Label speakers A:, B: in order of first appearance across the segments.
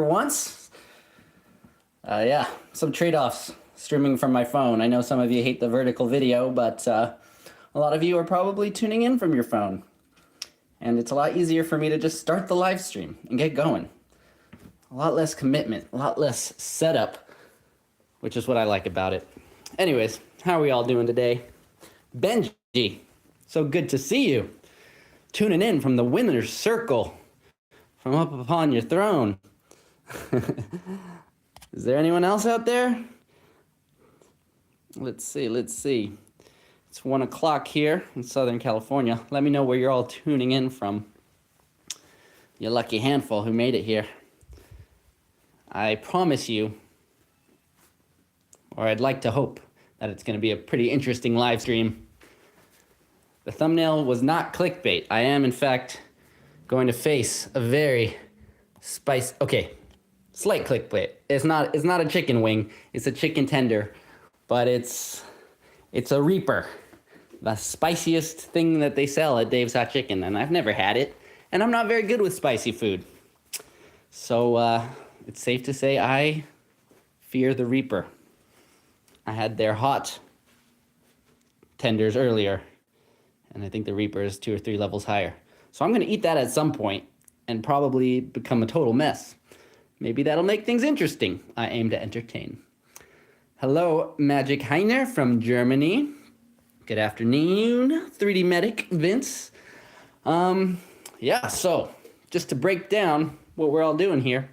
A: for once. Yeah, some trade-offs streaming from my phone. I know some of you hate the vertical video, but a lot of you are probably tuning in from your phone. And it's a lot easier for me to just start the live stream and get going. A lot less commitment, a lot less setup, which is what I like about it. Anyways, how are we all doing today? Benji, so good to see you. Tuning in from the winner's circle, from up upon your throne. Is there anyone else out there? Let's see. It's 1 o'clock here in Southern California. Let me know where you're all tuning in from. You lucky handful who made it here. I promise you, or I'd like to hope, that it's going to be a pretty interesting live stream. The thumbnail was not clickbait. I am, in fact, going to face a very slight clickbait. It's not a chicken wing. It's a chicken tender, but it's a Reaper, the spiciest thing that they sell at Dave's Hot Chicken, and I've never had it, and I'm not very good with spicy food. So it's safe to say I fear the Reaper. I had their hot tenders earlier, and I think the Reaper is 2 or 3 levels higher. So I'm going to eat that at some point and probably become a total mess. Maybe that'll make things interesting. I aim to entertain. Hello, Magic Heiner from Germany. Good afternoon, 3D Medic Vince. Yeah, so just to break down what we're all doing here.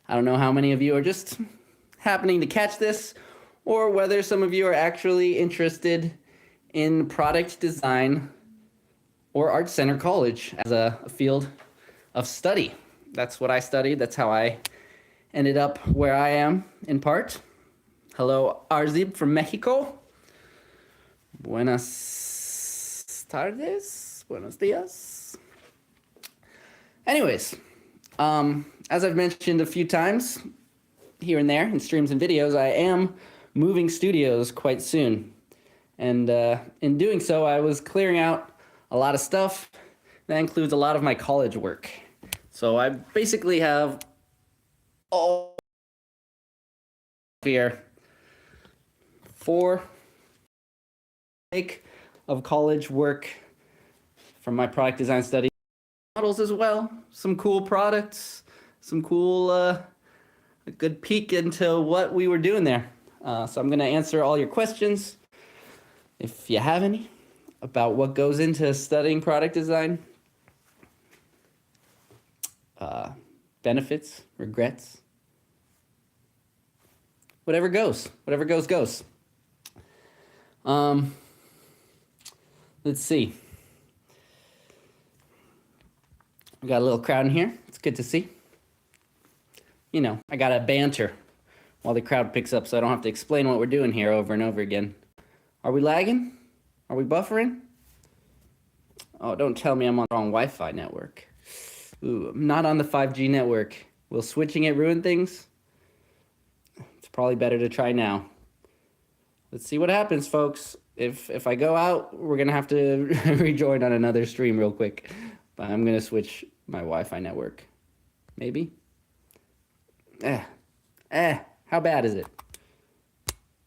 A: I don't know how many of you are just happening to catch this, or whether some of you are actually interested in product design or Art Center College as a field of study. That's what I studied. That's how I ended up where I am, in part. Hello, Arzib from Mexico. Buenas tardes. Buenos dias. Anyways, as I've mentioned a few times here and there in streams and videos, I am moving studios quite soon. And in doing so, I was clearing out a lot of stuff. That includes a lot of my college work. So I basically have all here 4 of college work from my product design study. Models as well, some cool products, some cool, a good peek into what we were doing there. So I'm going to answer all your questions, if you have any, about what goes into studying product design. Benefits, regrets, whatever goes, goes. Let's see. We got a little crowd in here. It's good to see. You know, I got to banter while the crowd picks up so I don't have to explain what we're doing here over and over again. Are we lagging? Are we buffering? Oh, don't tell me I'm on the wrong Wi-Fi network. Ooh, I'm not on the 5G network. Will switching it ruin things? It's probably better to try now. Let's see what happens, folks. If I go out, we're going to have to rejoin on another stream real quick. But I'm going to switch my Wi-Fi network. Maybe? How bad is it?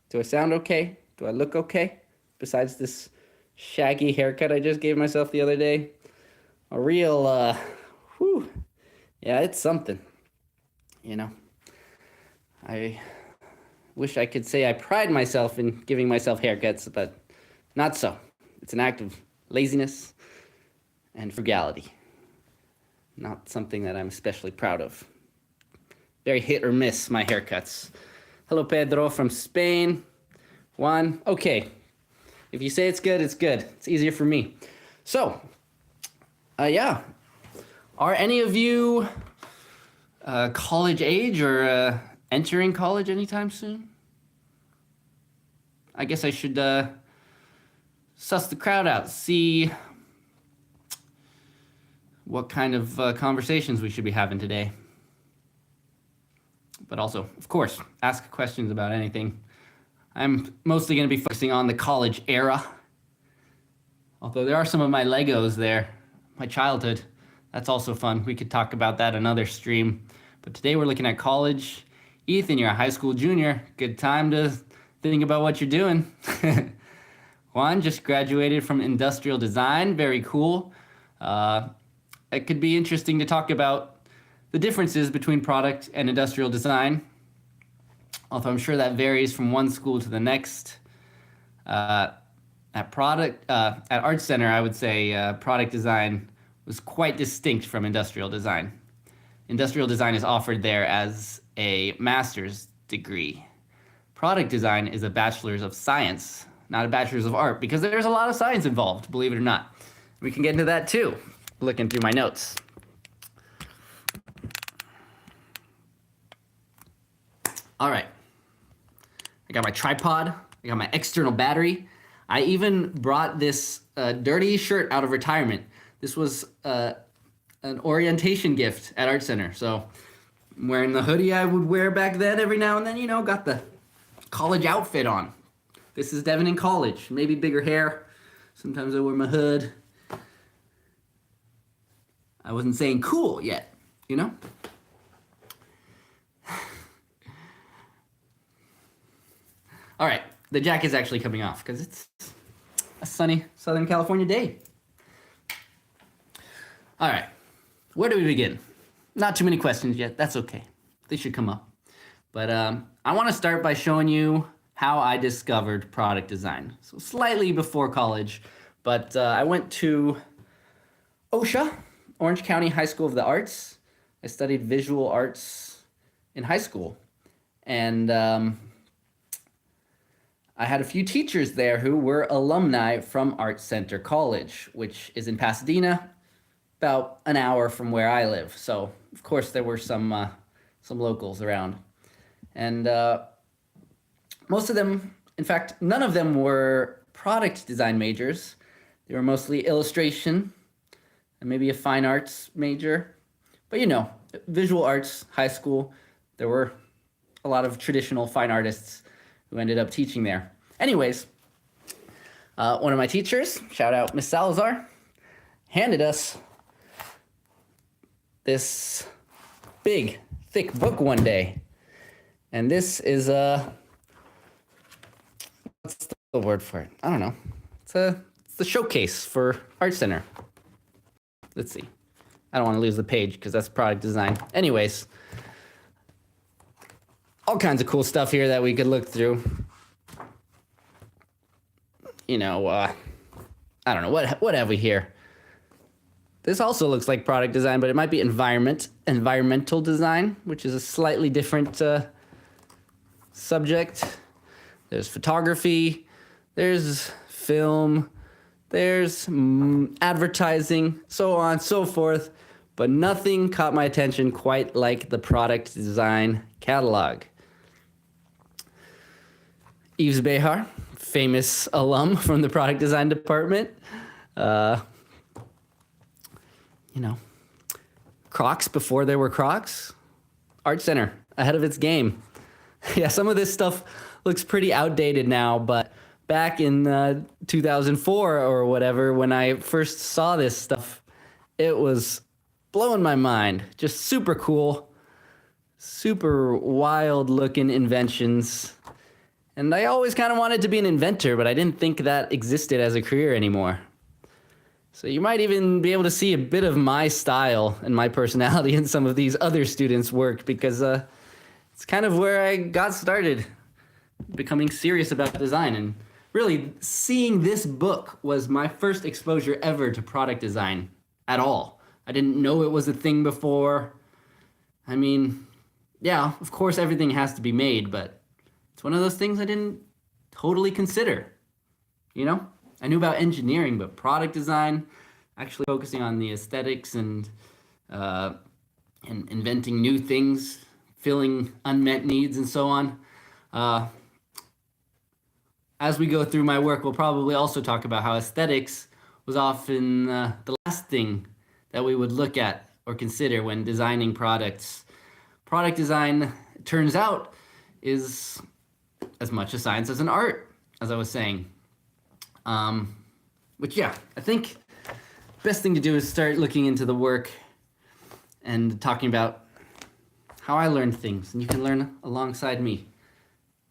A: Do I sound okay? Do I look okay? Besides this shaggy haircut I just gave myself the other day. A real, yeah, it's something. You know, I wish I could say I pride myself in giving myself haircuts, but not so. It's an act of laziness and frugality. Not something that I'm especially proud of. Very hit or miss, my haircuts. Hello, Pedro from Spain. Juan. Okay. If you say it's good, it's good. It's easier for me. So, yeah. Are any of you college age or entering college anytime soon? I guess I should suss the crowd out, see what kind of conversations we should be having today. But also, of course, ask questions about anything. I'm mostly going to be focusing on the college era. Although there are some of my Legos there, my childhood. That's also fun. We could talk about that another stream. But today we're looking at college. Ethan, you're a high school junior. Good time to think about what you're doing. Juan just graduated from industrial design. Very cool. It could be interesting to talk about the differences between product and industrial design, although I'm sure that varies from one school to the next. At Art Center, I would say product design was quite distinct from industrial design. Industrial design is offered there as a master's degree. Product design is a bachelor's of science, not a bachelor's of art, because there's a lot of science involved, believe it or not. We can get into that too, looking through my notes. All right, I got my tripod, I got my external battery. I even brought this dirty shirt out of retirement. This was an orientation gift at Art Center. So I'm wearing the hoodie I would wear back then every now and then, you know, got the college outfit on. This is Devin in college, maybe bigger hair. Sometimes I wear my hood. I wasn't saying cool yet, you know? All right, the jacket's actually coming off because it's a sunny Southern California day. All right, where do we begin? Not too many questions yet, that's okay. They should come up. But I wanna start by showing you how I discovered product design. So slightly before college, but I went to OSHA, Orange County High School of the Arts. I studied visual arts in high school. And I had a few teachers there who were alumni from Art Center College, which is in Pasadena, about an hour from where I live. So of course there were some locals around. And most of them, in fact, none of them were product design majors. They were mostly illustration and maybe a fine arts major. But you know, visual arts, high school, there were a lot of traditional fine artists who ended up teaching there. Anyways, one of my teachers, shout out Miss Salazar, handed us this big, thick book one day. And this is what's the word for it? I don't know. It's the showcase for Art Center. Let's see. I don't want to lose the page because that's product design. Anyways, all kinds of cool stuff here that we could look through. You know, I don't know, what have we here? This also looks like product design, but it might be environmental design, which is a slightly different subject. There's photography, there's film, there's advertising, so on and so forth, but nothing caught my attention quite like the product design catalog. Yves Behar, famous alum from the product design department. You know, Crocs before there were Crocs. Art Center, ahead of its game. Yeah, some of this stuff looks pretty outdated now, but back in 2004 or whatever, when I first saw this stuff, it was blowing my mind. Just super cool, super wild looking inventions. And I always kind of wanted to be an inventor, but I didn't think that existed as a career anymore. So you might even be able to see a bit of my style and my personality in some of these other students' work, because it's kind of where I got started becoming serious about design. And really, seeing this book was my first exposure ever to product design at all. I didn't know it was a thing before. I mean, yeah, of course everything has to be made, but it's one of those things I didn't totally consider, you know? I knew about engineering, but product design, actually focusing on the aesthetics and inventing new things, filling unmet needs and so on. As we go through my work, we'll probably also talk about how aesthetics was often the last thing that we would look at or consider when designing products. Product design, it turns out, is as much a science as an art, as I was saying. Which, yeah, I think best thing to do is start looking into the work and talking about how I learn things, and you can learn alongside me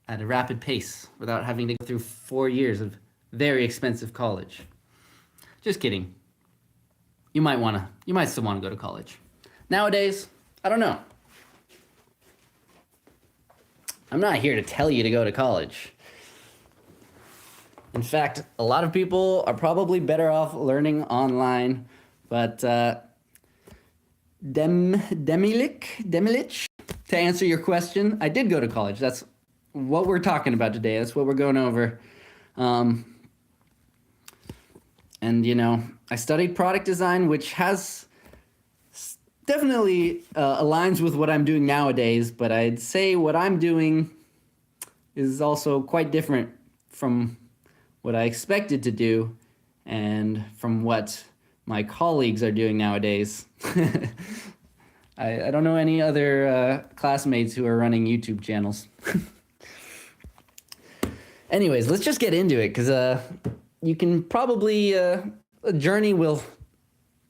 A: at a rapid pace without having to go through 4 years of very expensive college. Just kidding. You might still want to go to college. Nowadays, I don't know. I'm not here to tell you to go to college. In fact, a lot of people are probably better off learning online, but Demilich, to answer your question, I did go to college. That's what we're talking about today. That's what we're going over. And, you know, I studied product design, which has definitely aligns with what I'm doing nowadays, but I'd say what I'm doing is also quite different from what I expected to do and from what my colleagues are doing nowadays. I don't know any other classmates who are running YouTube channels. Anyways, let's just get into it, because you can probably, a journey will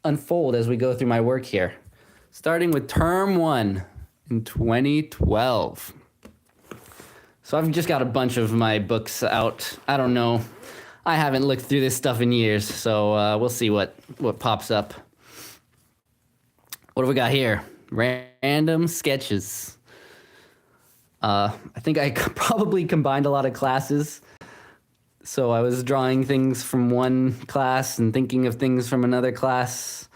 A: unfold as we go through my work here. Starting with term 1 in 2012. So I've just got a bunch of my books out. I don't know. I haven't looked through this stuff in years, so we'll see what pops up. What do we got here? Random sketches. I think I probably combined a lot of classes. So I was drawing things from one class and thinking of things from another class.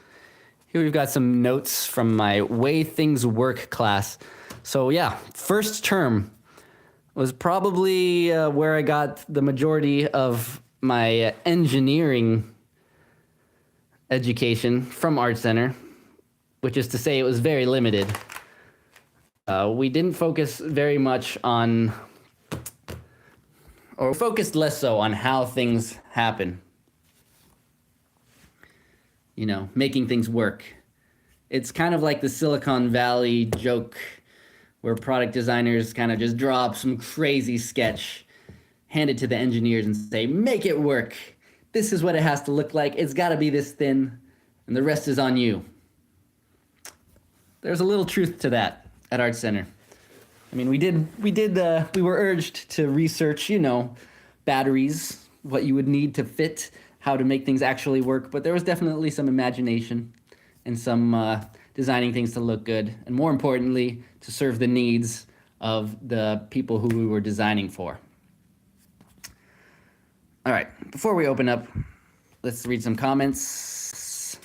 A: Here we've got some notes from my Way Things Work class. So yeah, first term was probably where I got the majority of my engineering education from Art Center, which is to say it was very limited. We didn't focus very much on, or focused less so on how things happen. You know, making things work. It's kind of like the Silicon Valley joke where product designers kind of just draw up some crazy sketch, hand it to the engineers and say, make it work. This is what it has to look like. It's got to be this thin, and the rest is on you. There's a little truth to that at Art Center. I mean, we were urged to research, you know, batteries, what you would need to fit, how to make things actually work, but there was definitely some imagination and some designing things to look good, and more importantly, to serve the needs of the people who we were designing for. All right, before we open up, let's read some comments.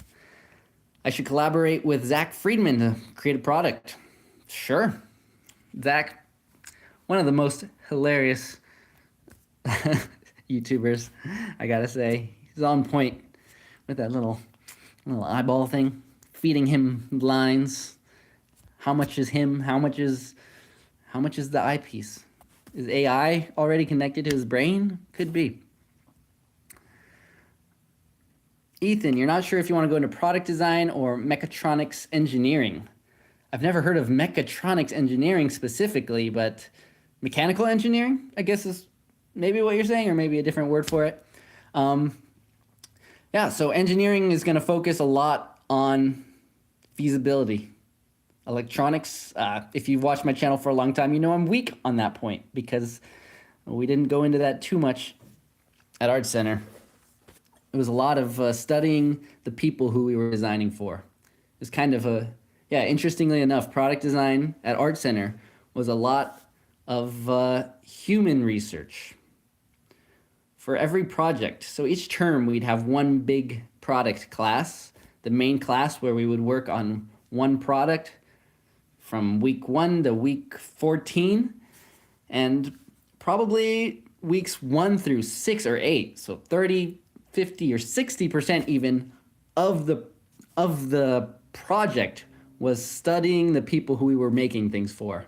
A: I should collaborate with Zach Friedman to create a product. Sure. Zach, one of the most hilarious YouTubers, I gotta say. He's on point with that little eyeball thing, feeding him lines. How much is him? How much is the eyepiece? Is AI already connected to his brain? Could be. Ethan, you're not sure if you want to go into product design or mechatronics engineering. I've never heard of mechatronics engineering specifically, but mechanical engineering, I guess, is maybe what you're saying, or maybe a different word for it. Yeah, so engineering is going to focus a lot on feasibility. Electronics, if you've watched my channel for a long time, you know I'm weak on that point because we didn't go into that too much at Art Center. It was a lot of studying the people who we were designing for. It was kind of interestingly enough, product design at Art Center was a lot of human research for every project. So each term we'd have one big product class, the main class where we would work on one product from week 1 to week 14, and probably weeks 1 through 6 or 8, so 30, 50, or 60% even of the project was studying the people who we were making things for.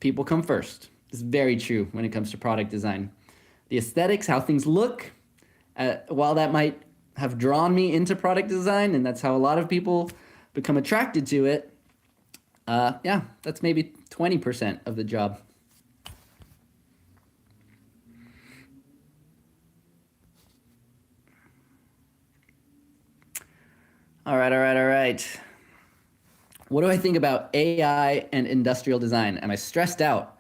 A: People come first. It's very true when it comes to product design. The aesthetics, how things look, while that might have drawn me into product design, and that's how a lot of people become attracted to it, that's maybe 20% of the job. All right. What do I think about AI and industrial design? Am I stressed out?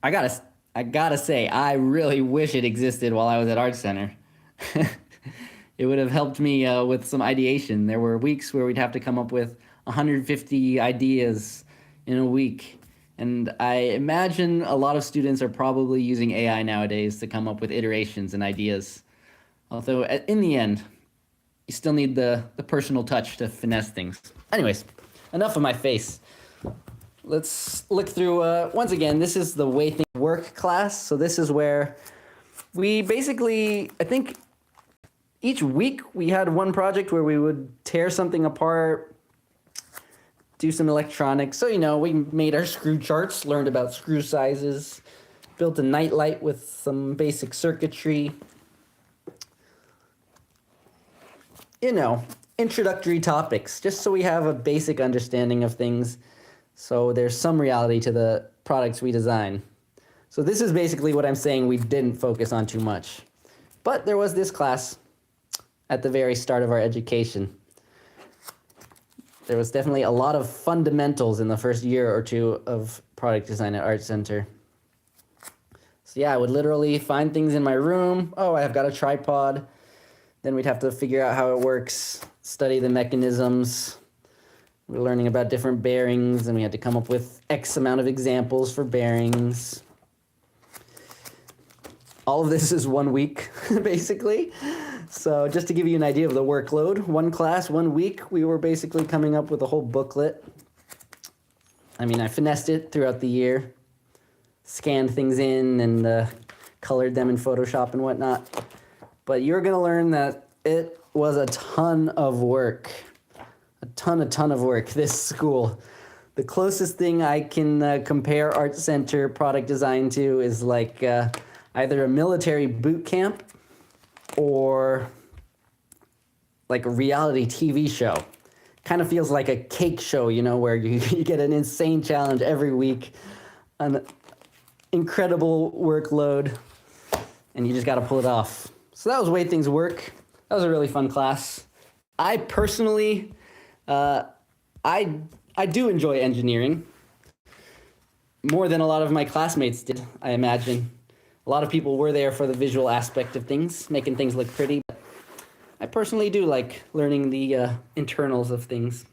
A: I gotta, I gotta say, I really wish it existed while I was at Art Center. It would have helped me with some ideation. There were weeks where we'd have to come up with 150 ideas in a week. And I imagine a lot of students are probably using AI nowadays to come up with iterations and ideas. Although, in the end, you still need the personal touch to finesse things. Anyways, enough of my face. Let's look through, once again, this is the way things work class. So this is where we basically, I think each week we had one project where we would tear something apart, do some electronics. So, we made our screw charts, learned about screw sizes, built a nightlight with some basic circuitry. Introductory topics, just so we have a basic understanding of things. So there's some reality to the products we design. So this is basically what I'm saying we didn't focus on too much. But there was this class at the very start of our education. There was definitely a lot of fundamentals in the first year or two of product design at Art Center. So yeah, I would literally find things in my room. Oh, I've got a tripod. Then we'd have to figure out how it works, study the mechanisms. We're learning about different bearings, and we had to come up with X amount of examples for bearings. All of this is 1 week, basically. So just to give you an idea of the workload, one class, 1 week, we were basically coming up with a whole booklet. I finessed it throughout the year, scanned things in, and colored them in Photoshop and whatnot. But you're going to learn that it was a ton of work. A ton of work, this school. The closest thing I can compare Art Center product design to is like either a military boot camp or like a reality TV show. Kind of feels like a cake show, where you get an insane challenge every week, an incredible workload, and you just got to pull it off. So that was the way things work. That was a really fun class. I personally, I do enjoy engineering more than a lot of my classmates did, I imagine. A lot of people were there for the visual aspect of things, making things look pretty. But I personally do like learning the internals of things.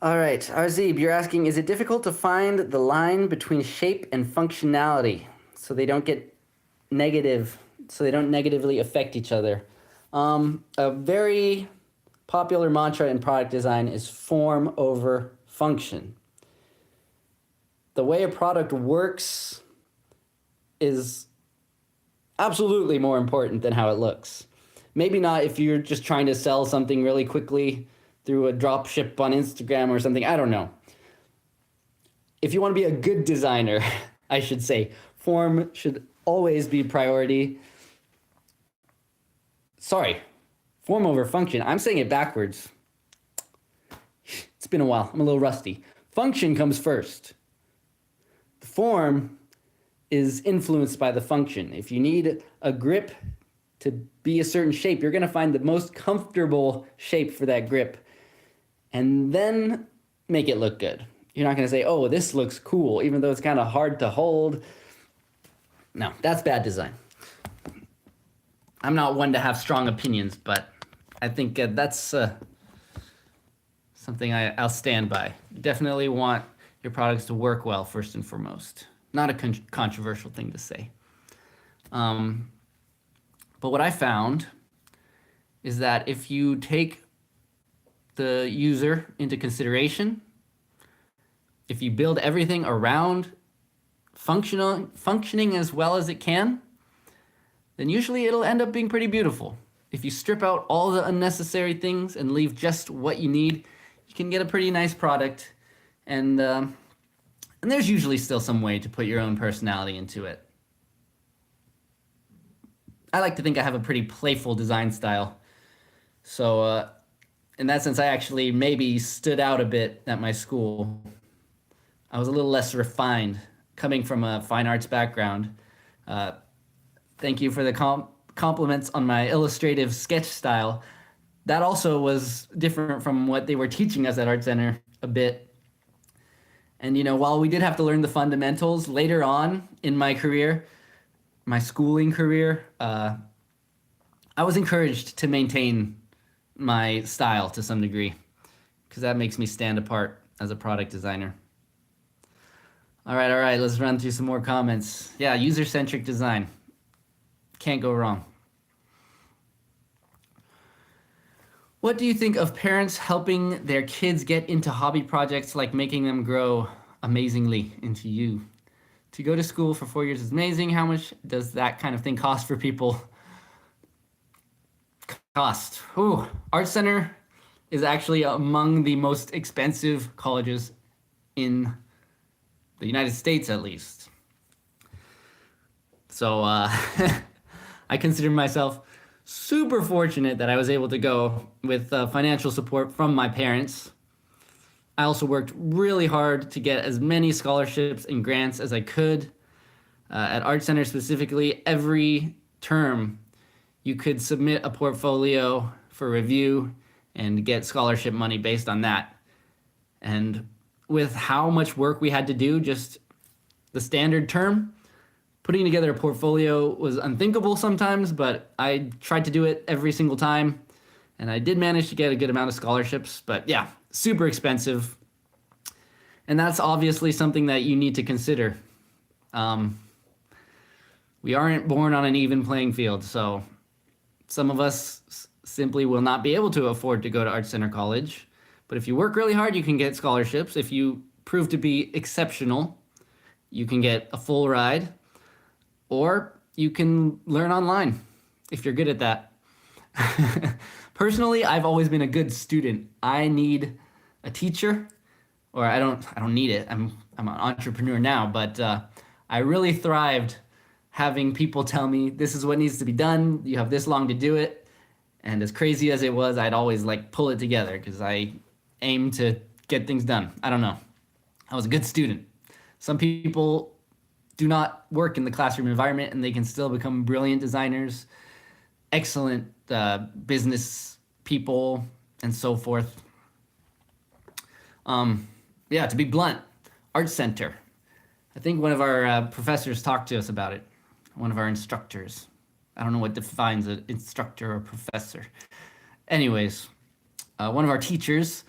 A: All right, Arzib, you're asking, is it difficult to find the line between shape and functionality so they don't negatively affect each other? A very popular mantra in product design is form over function. The way a product works is absolutely more important than how it looks. Maybe not if you're just trying to sell something really quickly through a drop ship on Instagram or something, I don't know. If you want to be a good designer, I should say, form should always be priority. Sorry, form over function. I'm saying it backwards. It's been a while. I'm a little rusty. Function comes first. The form is influenced by the function. If you need a grip to be a certain shape, you're going to find the most comfortable shape for that grip and then make it look good. You're not going to say, oh, this looks cool, even though it's kind of hard to hold. No, that's bad design. I'm not one to have strong opinions, but I think that's something I'll stand by. You definitely want your products to work well, first and foremost. Not a controversial thing to say. But what I found is that if you take the user into consideration, if you build everything around functioning as well as it can, then usually it'll end up being pretty beautiful. If you strip out all the unnecessary things and leave just what you need, you can get a pretty nice product. And there's usually still some way to put your own personality into it. I like to think I have a pretty playful design style. So in that sense, I actually maybe stood out a bit at my school. I was a little less refined, coming from a fine arts background. Thank you for the compliments on my illustrative sketch style. that also was different from what they were teaching us at Art Center a bit. And while we did have to learn the fundamentals later on in my career, my schooling career, I was encouraged to maintain my style to some degree because that makes me stand apart as a product designer. All right, let's run through some more comments. Yeah, user-centric design. Can't go wrong. What do you think of parents helping their kids get into hobby projects like making them grow amazingly into you? To go to school for 4 years is amazing. How much does that kind of thing cost for people? Cost. Ooh, Art Center is actually among the most expensive colleges in the United States, at least. So I consider myself super fortunate that I was able to go with financial support from my parents. I also worked really hard to get as many scholarships and grants as I could. At Art Center specifically, every term you could submit a portfolio for review and get scholarship money based on that. And with how much work we had to do, just the standard term, putting together a portfolio was unthinkable sometimes, but I tried to do it every single time. And I did manage to get a good amount of scholarships, but yeah, super expensive. And that's obviously something that you need to consider. We aren't born on an even playing field, so some of us simply will not be able to afford to go to Art Center College. But if you work really hard, you can get scholarships. If you prove to be exceptional, you can get a full ride. Or you can learn online if you're good at that. Personally, I've always been a good student. I need a teacher, or I don't need it. I'm an entrepreneur now, but I really thrived having people tell me this is what needs to be done. You have this long to do it. And as crazy as it was, I'd always pull it together because I aim to get things done. I don't know. I was a good student. Some people do not work in the classroom environment and they can still become brilliant designers, excellent business people, and so forth. Yeah, to be blunt, Art Center. I think one of our professors talked to us about it. One of our instructors. I don't know what defines an instructor or professor. Anyways, one of our teachers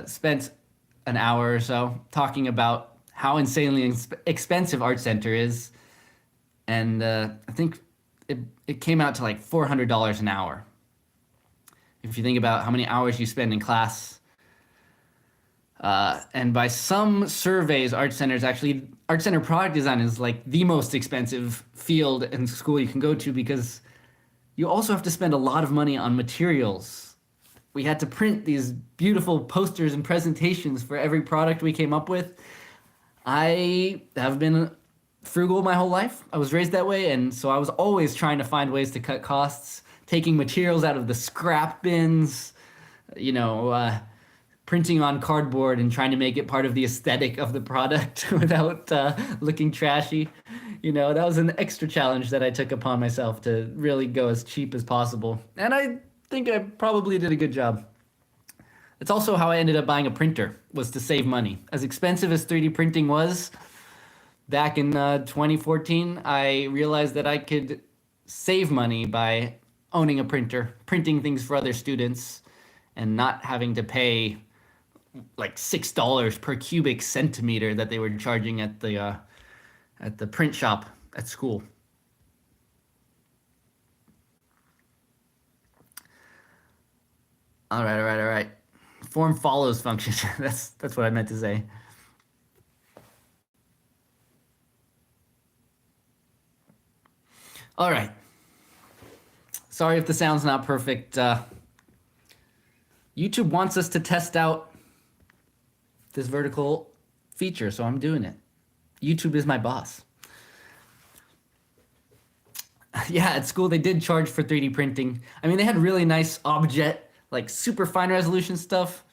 A: spent an hour or so talking about how insanely expensive Art Center is. And I think it came out to $400 an hour. If you think about how many hours you spend in class. And by some surveys, Art Center product design is the most expensive field and school you can go to because you also have to spend a lot of money on materials. We had to print these beautiful posters and presentations for every product we came up with. I have been frugal my whole life. I was raised that way, and so I was always trying to find ways to cut costs, taking materials out of the scrap bins, printing on cardboard and trying to make it part of the aesthetic of the product without looking trashy. That was an extra challenge that I took upon myself to really go as cheap as possible. And I think I probably did a good job. It's also how I ended up buying a printer, was to save money. As expensive as 3D printing was, back in 2014, I realized that I could save money by owning a printer, printing things for other students, and not having to pay $6 per cubic centimeter that they were charging at the print shop at school. All right. Form follows function. That's what I meant to say. All right. Sorry if the sound's not perfect. YouTube wants us to test out this vertical feature, so I'm doing it. YouTube is my boss. Yeah, at school they did charge for 3D printing. I mean, they had really nice objet, super fine resolution stuff.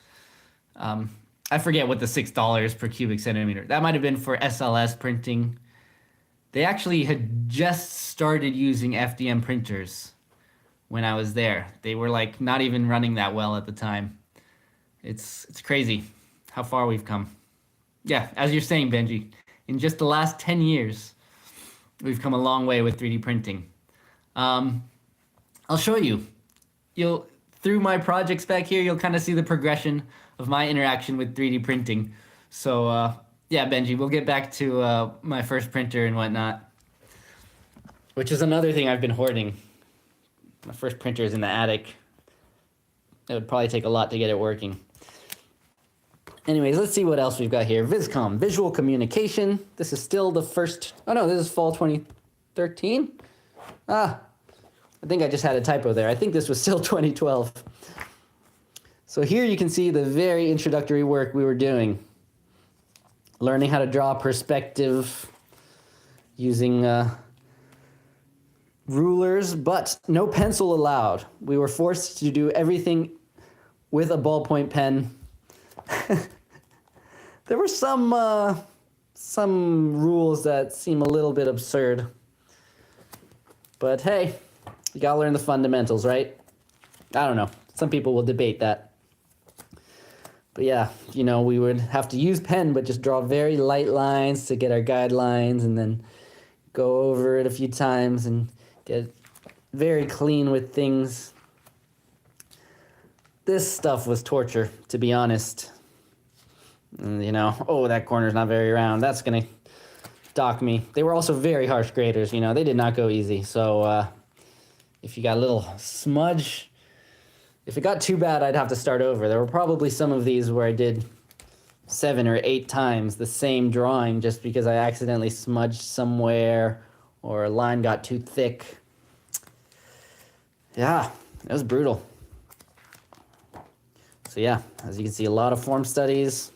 A: I forget what the $6 per cubic centimeter. That might have been for SLS printing. They actually had just started using FDM printers when I was there. They were like not even running that well at the time. It's crazy how far we've come. Yeah, as you're saying, Benji, in just the last 10 years, we've come a long way with 3D printing. I'll show you. You'll through my projects back here, you'll kind of see the progression of my interaction with 3D printing. So yeah, Benji, we'll get back to my first printer and whatnot, which is another thing I've been hoarding. My first printer is in the attic. It would probably take a lot to get it working. Anyways, let's see what else we've got here. Viscom, visual communication. This is still the first, oh no, this is fall 2013? I think I just had a typo there. I think this was still 2012. So here you can see the very introductory work we were doing. Learning how to draw perspective using rulers, but no pencil allowed. We were forced to do everything with a ballpoint pen. There were some rules that seem a little bit absurd. But hey, you gotta learn the fundamentals, right? I don't know. Some people will debate that. But yeah, you know, we would have to use pen, but just draw very light lines to get our guidelines and then go over it a few times and get very clean with things. This stuff was torture, to be honest. And, you know, oh, that corner's not very round. That's gonna dock me. They were also very harsh graders, you know. They did not go easy. So if you got a little smudge, if it got too bad, I'd have to start over. There were probably some of these where I did 7 or 8 times the same drawing just because I accidentally smudged somewhere or a line got too thick. Yeah, it was brutal. So yeah, as you can see, a lot of form studies.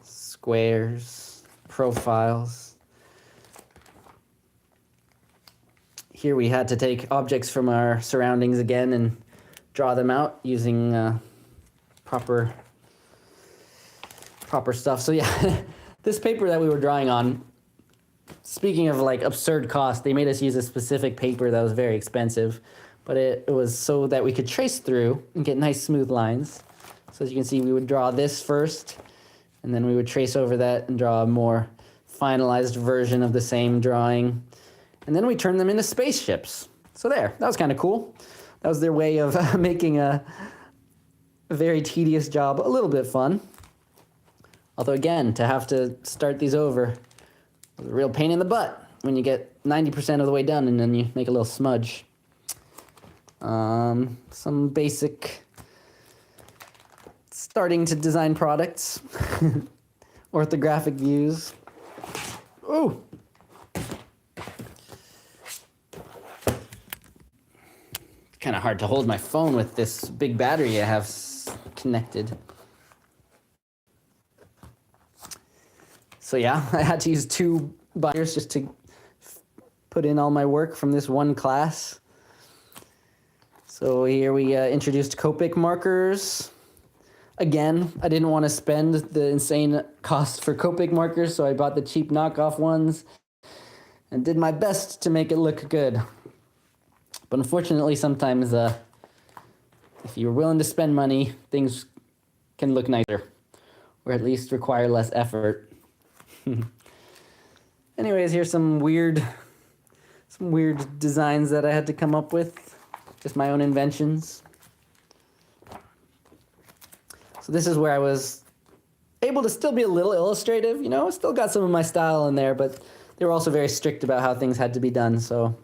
A: Squares, profiles. Here we had to take objects from our surroundings again and draw them out using proper stuff. So yeah, this paper that we were drawing on, speaking of like absurd cost, they made us use a specific paper that was very expensive, but it was so that we could trace through and get nice smooth lines. So as you can see, we would draw this first, and then we would trace over that and draw a more finalized version of the same drawing. And then we turned them into spaceships. So there, that was kind of cool. That was their way of making a very tedious job a little bit fun. Although again, to have to start these over was a real pain in the butt when you get 90% of the way done and then you make a little smudge. Some basic starting to design products, orthographic views. Ooh. Kind of hard to hold my phone with this big battery I have connected. So yeah, I had to use 2 binders just to put in all my work from this one class. So here we introduced Copic markers. Again, I didn't want to spend the insane cost for Copic markers, so I bought the cheap knockoff ones and did my best to make it look good. But unfortunately, sometimes if you're willing to spend money, things can look nicer, or at least require less effort. Anyways, here's some weird designs that I had to come up with, just my own inventions. So this is where I was able to still be a little illustrative, you know, still got some of my style in there, but they were also very strict about how things had to be done, so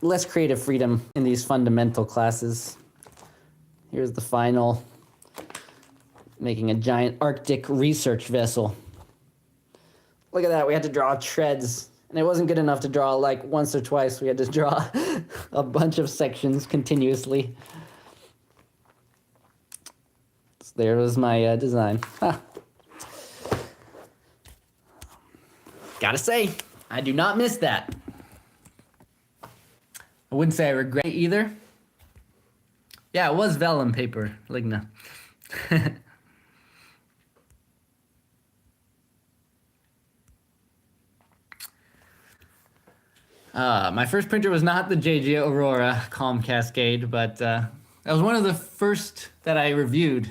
A: less creative freedom in these fundamental classes. Here's the final, making a giant Arctic research vessel. Look at that, we had to draw treads, and it wasn't good enough to draw like once or twice. We had to draw a bunch of sections continuously. So there was my design. Huh. Gotta say, I do not miss that. I wouldn't say I regret either. Yeah, it was vellum paper, Ligna. My first printer was not the JG Aurora Calm Cascade, but that was one of the first that I reviewed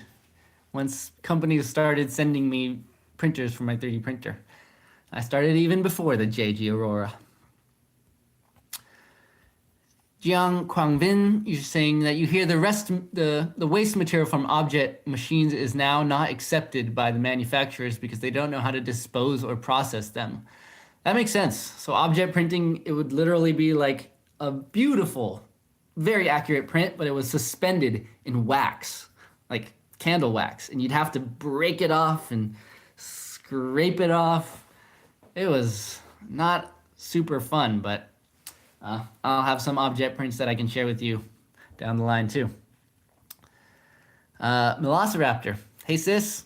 A: once companies started sending me printers for my 3D printer. I started even before the JG Aurora. Jiang Quangbin, you're saying that you hear the waste material from object machines is now not accepted by the manufacturers because they don't know how to dispose or process them. That makes sense. So object printing, it would literally be like a beautiful, very accurate print, but it was suspended in wax, like candle wax, and you'd have to break it off and scrape it off. It was not super fun, but I'll have some object prints that I can share with you down the line too. Velociraptor, hey sis.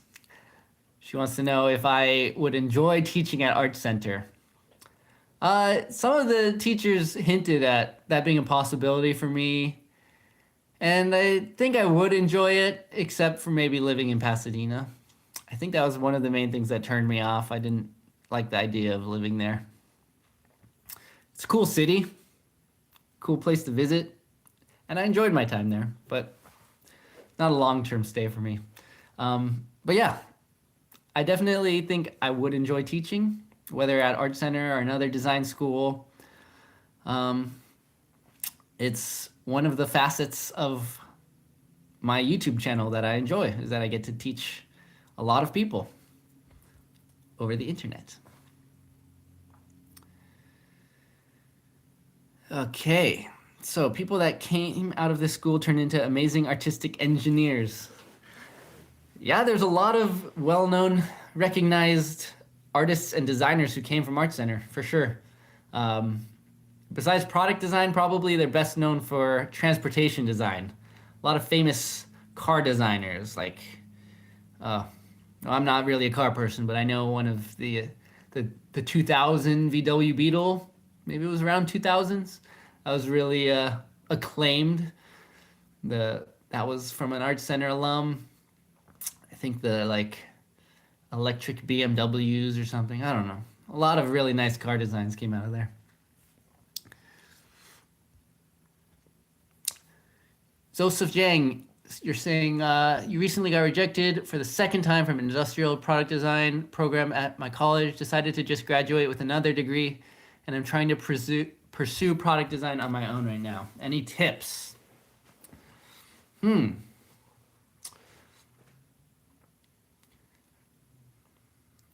A: She wants to know if I would enjoy teaching at Art Center. Some of the teachers hinted at that being a possibility for me, and I think I would enjoy it, except for maybe living in Pasadena. I think that was one of the main things that turned me off. I didn't like the idea of living there. It's a cool city, cool place to visit, and I enjoyed my time there, but not a long-term stay for me. But yeah, I definitely think I would enjoy teaching, whether at Art Center or another design school. It's one of the facets of my YouTube channel that I enjoy, is that I get to teach a lot of people over the internet. Okay, so people that came out of this school turned into amazing artistic engineers. Yeah, there's a lot of well-known, recognized artists and designers who came from Art Center, for sure. Besides product design, probably they're best known for transportation design. A lot of famous car designers, like, I'm not really a car person, but I know one of the 2000 VW Beetle, maybe it was around 2000s. That was really acclaimed. That was from an Art Center alum. I think the like electric BMWs or something. I don't know. A lot of really nice car designs came out of there. Joseph Jang, you're saying you recently got rejected for the second time from an industrial product design program at my college. Decided to just graduate with another degree, and I'm trying to pursue product design on my own right now. Any tips?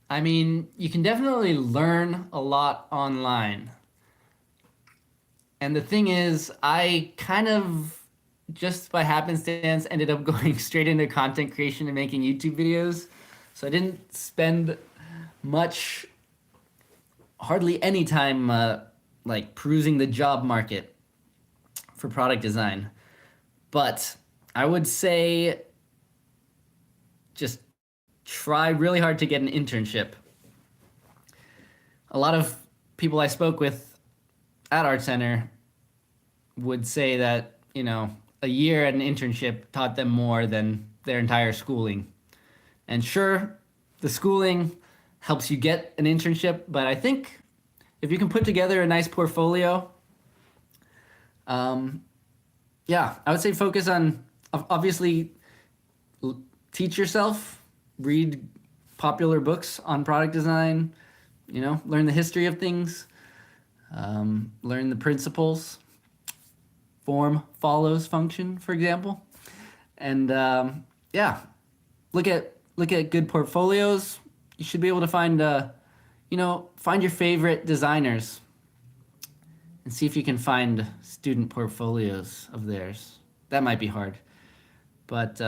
A: I mean, you can definitely learn a lot online. And the thing is, I kind of, just by happenstance, ended up going straight into content creation and making YouTube videos. So I didn't spend hardly any time like perusing the job market for product design. But I would say just try really hard to get an internship. A lot of people I spoke with at Art Center would say that, a year at an internship taught them more than their entire schooling. And sure, the schooling helps you get an internship, but I think if you can put together a nice portfolio, yeah, I would say focus on, obviously, teach yourself, read popular books on product design, learn the history of things, learn the principles. Form follows function, for example. And yeah, look at good portfolios. You should be able to find find your favorite designers and see if you can find student portfolios of theirs. That might be hard, but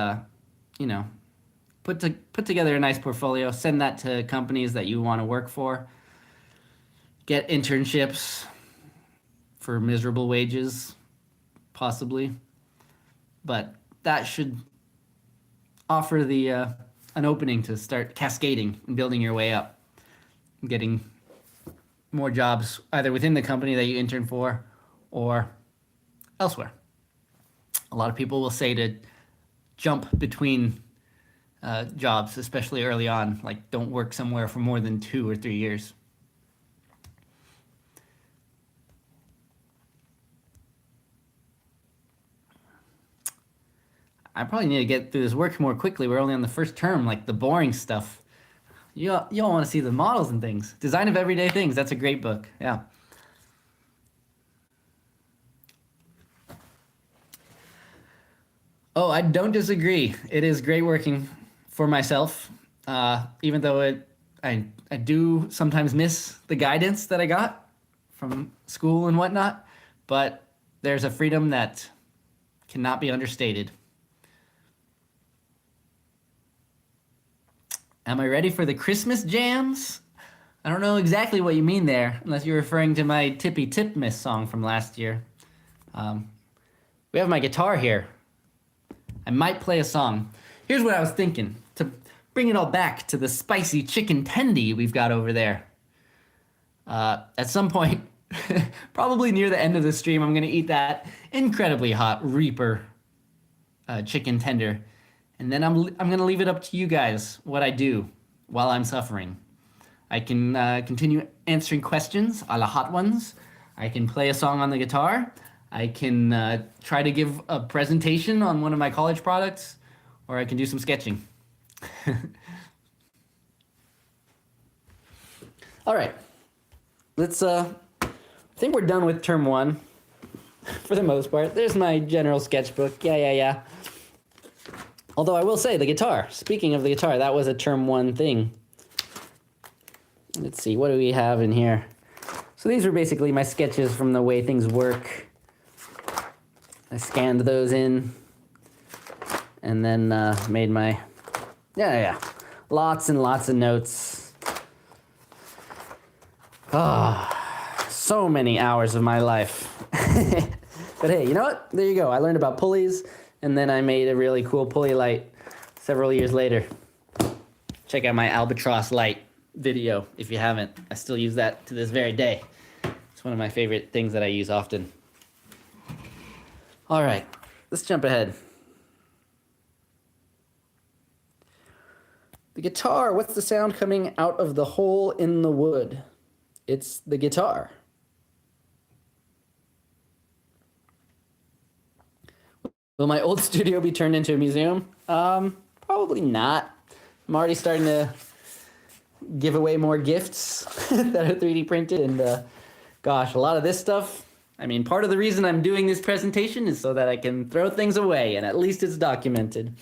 A: put together a nice portfolio, send that to companies that you want to work for, get internships for miserable wages, possibly, but that should offer an opening to start cascading and building your way up, getting more jobs either within the company that you intern for or elsewhere. A lot of people will say to jump between jobs, especially early on, like don't work somewhere for more than 2 or 3 years. I probably need to get through this work more quickly. We're only on the first term, like the boring stuff. You all want to see the models and things. Design of Everyday Things. That's a great book. Yeah. Oh, I don't disagree. It is great working for myself, even though I do sometimes miss the guidance that I got from school and whatnot, but there's a freedom that cannot be understated. Am I ready for the Christmas jams? I don't know exactly what you mean there, unless you're referring to my Tippy Tip Miss song from last year. We have my guitar here. I might play a song. Here's what I was thinking, to bring it all back to the spicy chicken tendy we've got over there. At some point, probably near the end of the stream, I'm gonna eat that incredibly hot Reaper chicken tender. And then I'm gonna leave it up to you guys what I do while I'm suffering. I can continue answering questions, a la hot ones. I can play a song on the guitar. I can try to give a presentation on one of my college products, or I can do some sketching. All right, let's, I think we're done with term one for the most part. There's my general sketchbook, yeah. Although I will say, the guitar, speaking of the guitar, that was a term one thing. Let's see, what do we have in here? So these were basically my sketches from the way things work. I scanned those in and then made my, yeah, lots and lots of notes. So many hours of my life. But hey, you know what? There you go. I learned about pulleys, and then I made a really cool pulley light several years later. Check out my albatross light video if you haven't. I still use that to this very day. It's one of my favorite things that I use often. All right, let's jump ahead. The guitar, what's the sound coming out of the hole in the wood? It's the guitar. Will my old studio be turned into a museum? Probably not. I'm already starting to give away more gifts that are 3D printed, and gosh, a lot of this stuff, I mean, part of the reason I'm doing this presentation is so that I can throw things away, and at least it's documented.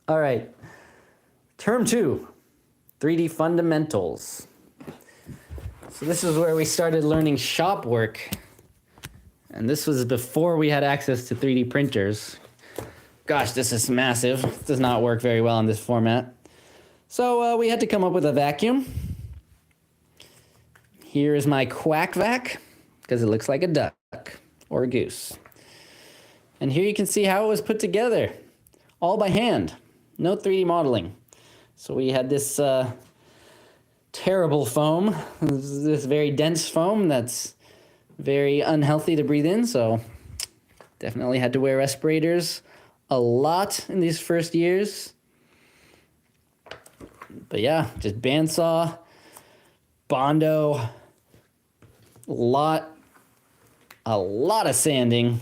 A: All right, term 2, 3D fundamentals. So this is where we started learning shop work. And this was before we had access to 3D printers. Gosh, this is massive. It does not work very well in this format. So we had to come up with a vacuum. Here is my quack vac, because it looks like a duck or a goose. And here you can see how it was put together, all by hand, no 3D modeling. So we had this terrible foam, this very dense foam that's very unhealthy to breathe in, so definitely had to wear respirators a lot in these first years. But yeah, just bandsaw, Bondo, a lot of sanding.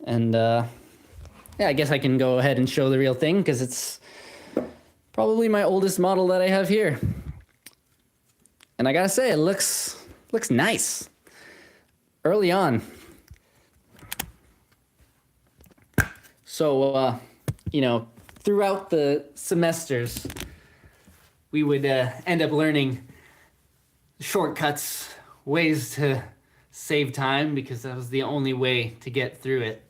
A: And yeah, I guess I can go ahead and show the real thing because it's probably my oldest model that I have here. And I gotta say, it looks nice. Early on. So, you know, throughout the semesters, we would end up learning shortcuts, ways to save time, because that was the only way to get through it.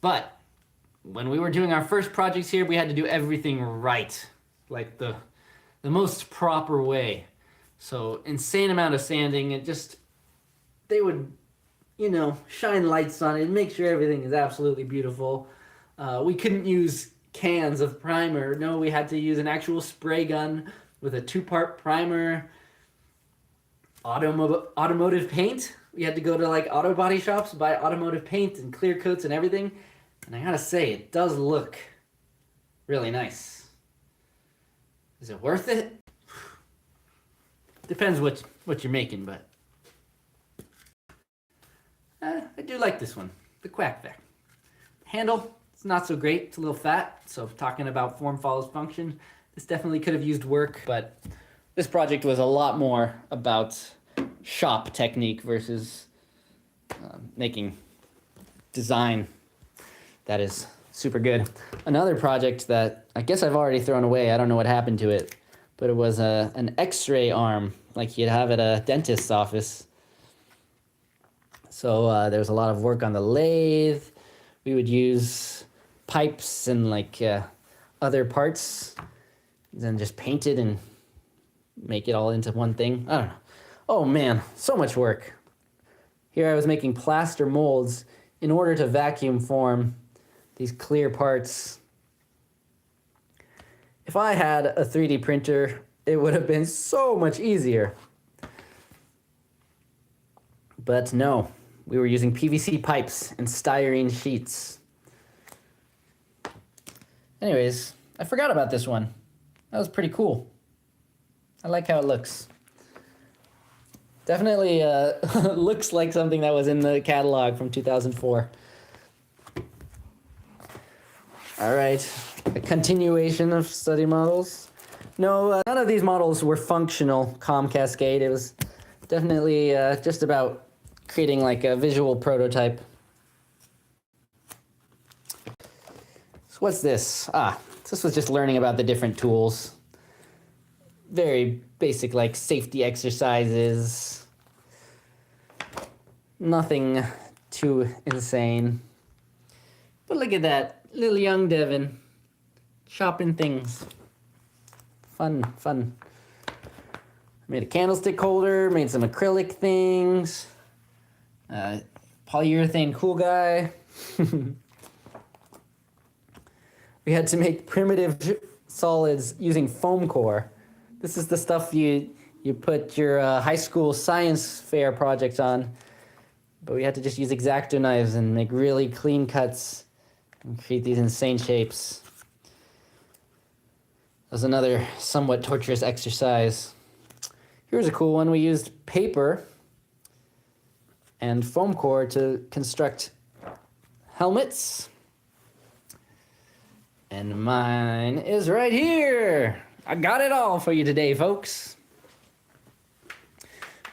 A: But when we were doing our first projects here, we had to do everything right, like the most proper way. So insane amount of sanding. They would, you know, shine lights on it and make sure everything is absolutely beautiful. We couldn't use cans of primer. No, we had to use an actual spray gun with a 2-part primer. Automotive paint. We had to go to like auto body shops, buy automotive paint and clear coats and everything. And I gotta say, it does look really nice. Is it worth it? Depends what you're making, but I do like this one, the Quackvac. Handle, it's not so great, it's a little fat, so talking about form follows function, this definitely could have used work, but this project was a lot more about shop technique versus making design that is super good. Another project that I guess I've already thrown away, I don't know what happened to it, but it was an x-ray arm like you'd have at a dentist's office. So there was a lot of work on the lathe. We would use pipes and like other parts, then just paint it and make it all into one thing. I don't know. Oh man, so much work. Here I was making plaster molds in order to vacuum form these clear parts. If I had a 3D printer, it would have been so much easier. But no, we were using PVC pipes and styrene sheets. Anyways, I forgot about this one. That was pretty cool. I like how it looks. Definitely looks like something that was in the catalog from 2004. All right, a continuation of study models. No, none of these models were functional COM Cascade. It was definitely just about creating like a visual prototype. So what's this? This was just learning about the different tools. Very basic like safety exercises. Nothing too insane. But look at that, little young Devin chopping things. Fun, fun. Made a candlestick holder, made some acrylic things. Polyurethane cool guy. We had to make primitive solids using foam core. This is the stuff you put your high school science fair project on. But we had to just use X-Acto knives and make really clean cuts and create these insane shapes. That was another somewhat torturous exercise. Here's a cool one. We used paper and foam core to construct helmets. And mine is right here. I got it all for you today, folks.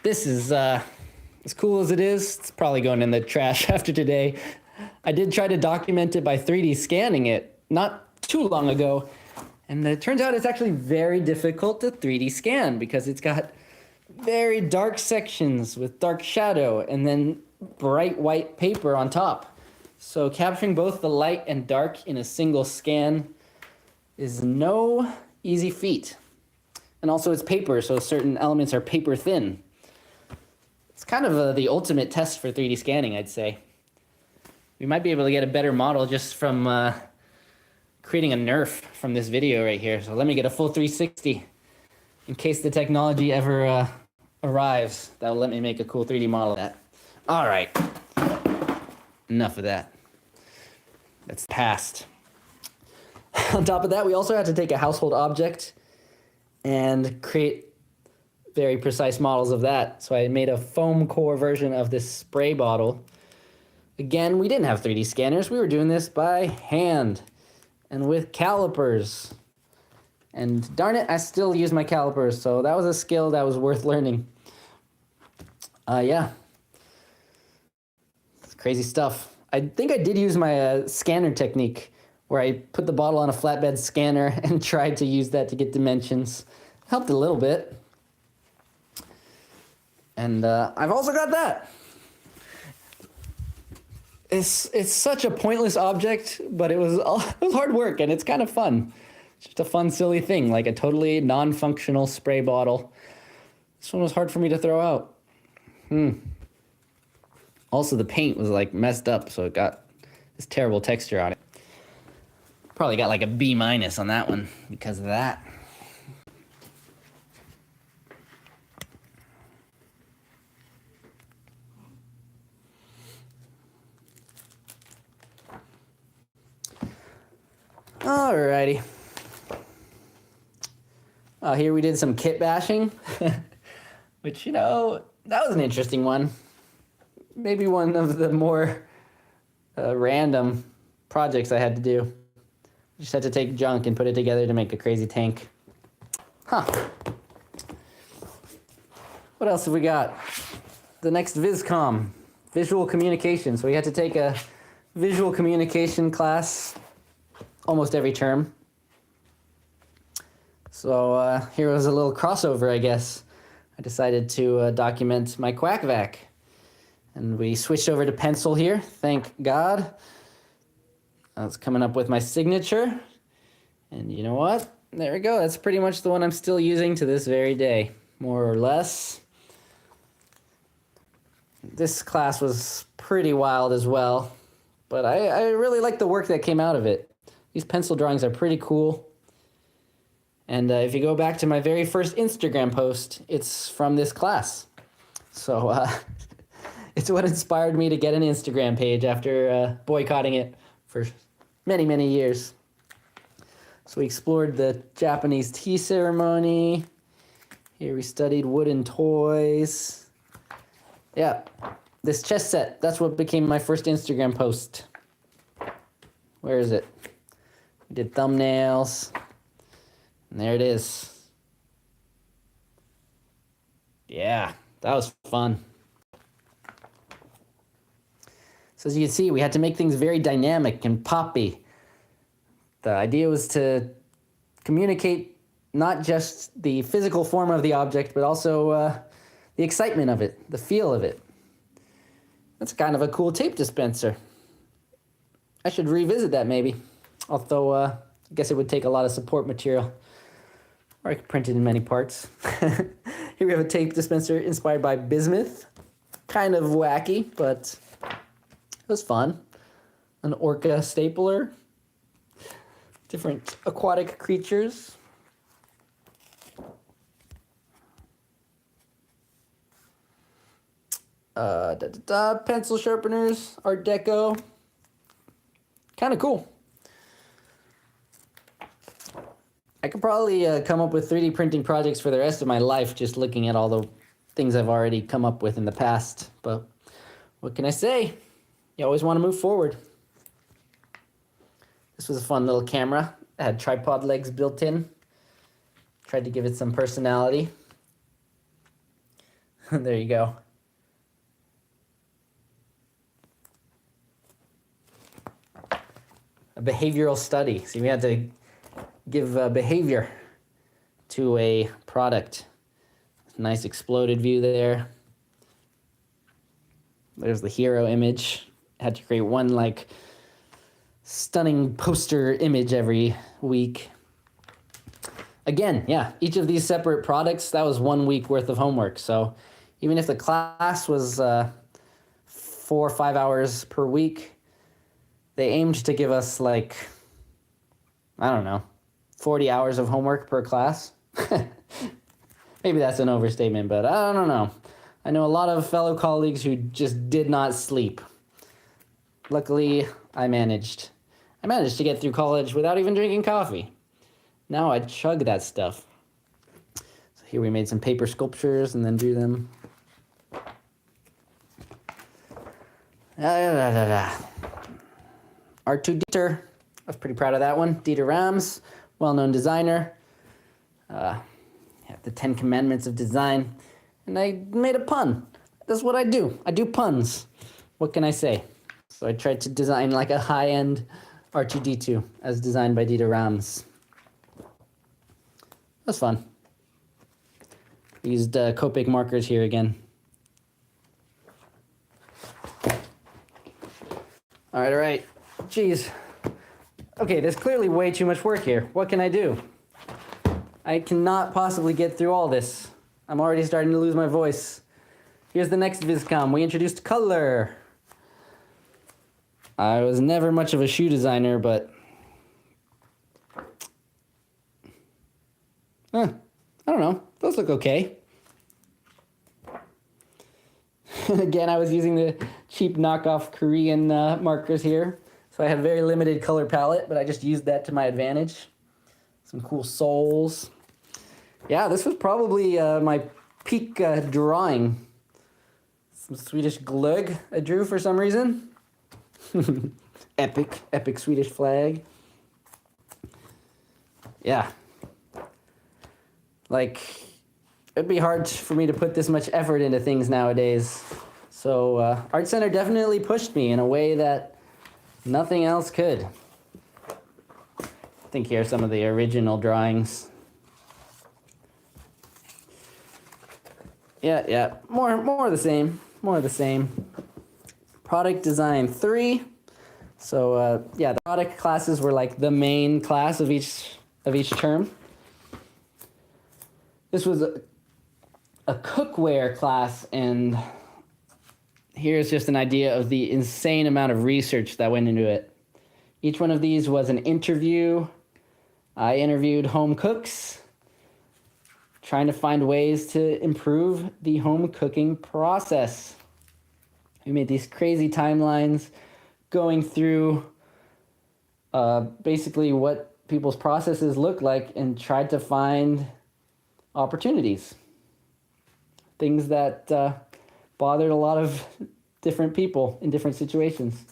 A: This is as cool as it is. It's probably going in the trash after today. I did try to document it by 3D scanning it not too long ago. And it turns out it's actually very difficult to 3D scan because it's got very dark sections with dark shadow and then bright white paper on top. So capturing both the light and dark in a single scan is no easy feat. And also it's paper, so certain elements are paper thin. It's kind of the ultimate test for 3D scanning, I'd say. We might be able to get a better model just from creating a Nerf from this video right here. So let me get a full 360 in case the technology ever arrives. That'll let me make a cool 3D model of that. All right, enough of that. That's past. On top of that, we also had to take a household object and create very precise models of that. So I made a foam core version of this spray bottle. Again, we didn't have 3D scanners. We were doing this by hand and with calipers. And darn it, I still use my calipers. So that was a skill that was worth learning. Yeah. It's crazy stuff. I think I did use my scanner technique where I put the bottle on a flatbed scanner and tried to use that to get dimensions. Helped a little bit. And I've also got that. It's such a pointless object, but it was hard work and it's kind of fun. It's just a fun, silly thing, like a totally non-functional spray bottle. This one was hard for me to throw out. Also, the paint was like messed up, so it got this terrible texture on it. Probably got like a B- on that one because of that. Alrighty. Here we did some kit bashing, which, you know, that was an interesting one. maybe one of the more random projects I had to do. Just had to take junk and put it together to make a crazy tank. Huh. What else have we got? The next VisCom, visual communication. So we had to take a visual communication class almost every term. So here was a little crossover, I guess. I decided to document my quack vac. And we switched over to pencil here, thank God. I was coming up with my signature. And you know what? There we go. That's pretty much the one I'm still using to this very day, more or less. This class was pretty wild as well, but I really like the work that came out of it. These pencil drawings are pretty cool. And if you go back to my very first Instagram post, it's from this class. So it's what inspired me to get an Instagram page after boycotting it for many, many years. So we explored the Japanese tea ceremony. Here we studied wooden toys. Yeah, this chess set, that's what became my first Instagram post. Where is it? We did thumbnails. And there it is. Yeah, that was fun. So as you can see, we had to make things very dynamic and poppy. The idea was to communicate not just the physical form of the object, but also the excitement of it, the feel of it. That's kind of a cool tape dispenser. I should revisit that maybe. Although I guess it would take a lot of support material. Or I could print it in many parts. Here we have a tape dispenser inspired by bismuth. Kind of wacky, but it was fun. An orca stapler. Different aquatic creatures. Pencil sharpeners, Art Deco. Kind of cool. I could probably come up with 3D printing projects for the rest of my life just looking at all the things I've already come up with in the past. But what can I say? You always want to move forward. This was a fun little camera. It had tripod legs built in. Tried to give it some personality. There you go. A behavioral study. So we had to give behavior to a product. Nice exploded view there. There's the hero image. Had to create one like stunning poster image every week. Again, yeah, each of these separate products, that was 1 week worth of homework. So even if the class was 4 or 5 hours per week, they aimed to give us like, I don't know, 40 hours of homework per class. Maybe that's an overstatement, but I don't know. I know a lot of fellow colleagues who just did not sleep. Luckily, I managed to get through college without even drinking coffee. Now I chug that stuff. So here we made some paper sculptures and then drew them. R2-Dieter, I was pretty proud of that one. Dieter Rams, well-known designer. The 10 Commandments of Design. And I made a pun. That's what I do. I do puns. What can I say? So I tried to design like a high-end R2-D2 as designed by Dieter Rams. That was fun. Used Copic markers here again. All right. Jeez. Okay, there's clearly way too much work here. What can I do? I cannot possibly get through all this. I'm already starting to lose my voice. Here's the next VisCom. We introduced color. I was never much of a shoe designer, but I don't know. Those look okay. Again, I was using the cheap knockoff Korean markers here. So I had a very limited color palette, but I just used that to my advantage. Some cool soles. Yeah, this was probably my peak drawing. Some Swedish glögg I drew for some reason. Epic Swedish flag. Yeah. Like, it'd be hard for me to put this much effort into things nowadays. So Art Center definitely pushed me in a way that nothing else could. I think here are some of the original drawings. Yeah, more of the same, Product design 3. So yeah, the product classes were like the main class of each term. This was a cookware class, and here's just an idea of the insane amount of research that went into it. Each one of these was an interview. I interviewed home cooks, trying to find ways to improve the home cooking process. We made these crazy timelines going through basically what people's processes look like and tried to find opportunities. Things that bothered a lot of different people in different situations.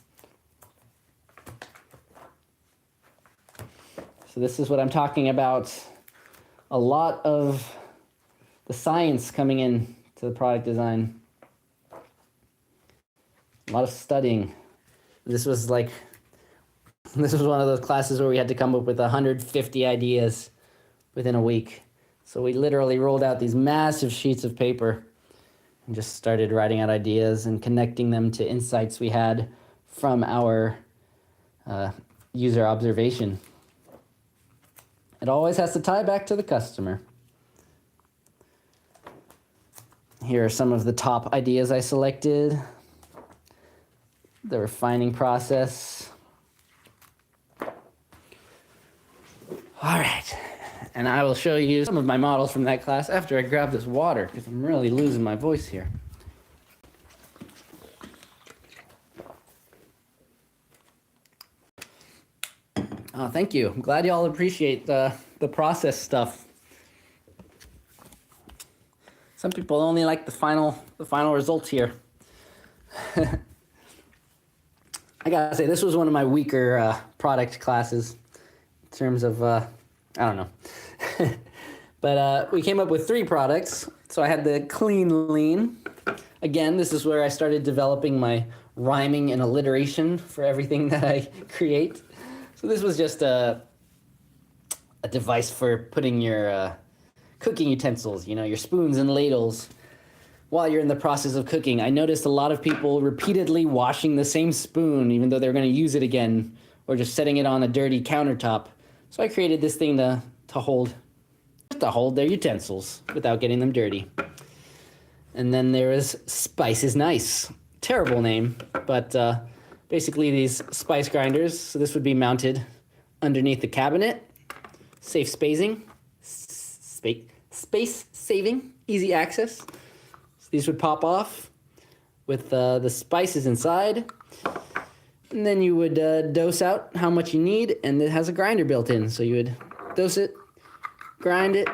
A: So this is what I'm talking about. A lot of the science coming in to the product design. A lot of studying. This was one of those classes where we had to come up with 150 ideas within a week. So we literally rolled out these massive sheets of paper and just started writing out ideas and connecting them to insights we had from our user observation. It always has to tie back to the customer. Here are some of the top ideas I selected. The refining process. All right, and I will show you some of my models from that class after I grab this water, because I'm really losing my voice here. Oh, thank you. I'm glad y'all appreciate the process stuff. Some people only like the final results here. I gotta say, this was one of my weaker product classes in terms of, I don't know. But we came up with 3 products. So I had the clean lean. Again, this is where I started developing my rhyming and alliteration for everything that I create. So this was just a device for putting your cooking utensils, your spoons and ladles, while you're in the process of cooking. I noticed a lot of people repeatedly washing the same spoon, even though they're going to use it again, or just setting it on a dirty countertop. So I created this thing to hold their utensils without getting them dirty. And then there is Spice is Nice. Terrible name, but basically these spice grinders. So this would be mounted underneath the cabinet. Safe spacing, space saving, easy access. So these would pop off with the spices inside. And then you would dose out how much you need, and it has a grinder built in. So you would dose it, grind it,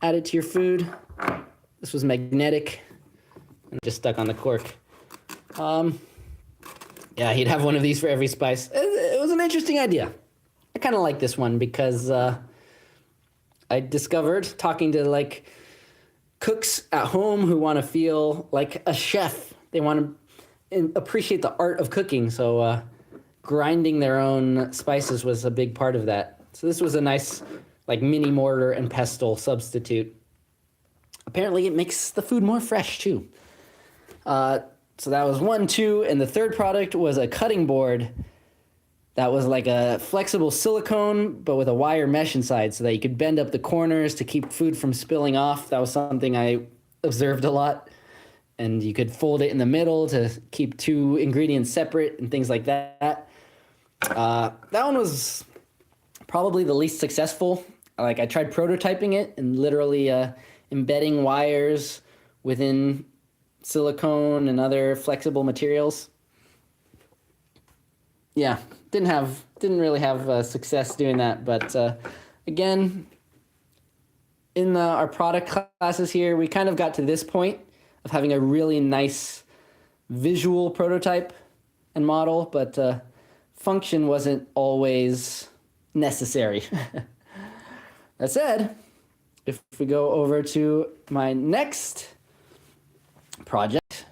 A: add it to your food. This was magnetic and just stuck on the cork. Yeah, he'd have one of these for every spice. It was an interesting idea. I kind of like this one because I discovered, talking to cooks at home who want to feel like a chef. They want to appreciate the art of cooking. So grinding their own spices was a big part of that. So this was a nice mini mortar and pestle substitute. Apparently it makes the food more fresh too. So that was 1, 2, and the third product was a cutting board that was like a flexible silicone, but with a wire mesh inside so that you could bend up the corners to keep food from spilling off. That was something I observed a lot. And you could fold it in the middle to keep 2 ingredients separate and things like that. That one was probably the least successful. I tried prototyping it and literally embedding wires within silicone and other flexible materials. Yeah, didn't really have success doing that. But again, in our product classes here, we kind of got to this point of having a really nice visual prototype and model, but function wasn't always necessary. That said, if we go over to my next project,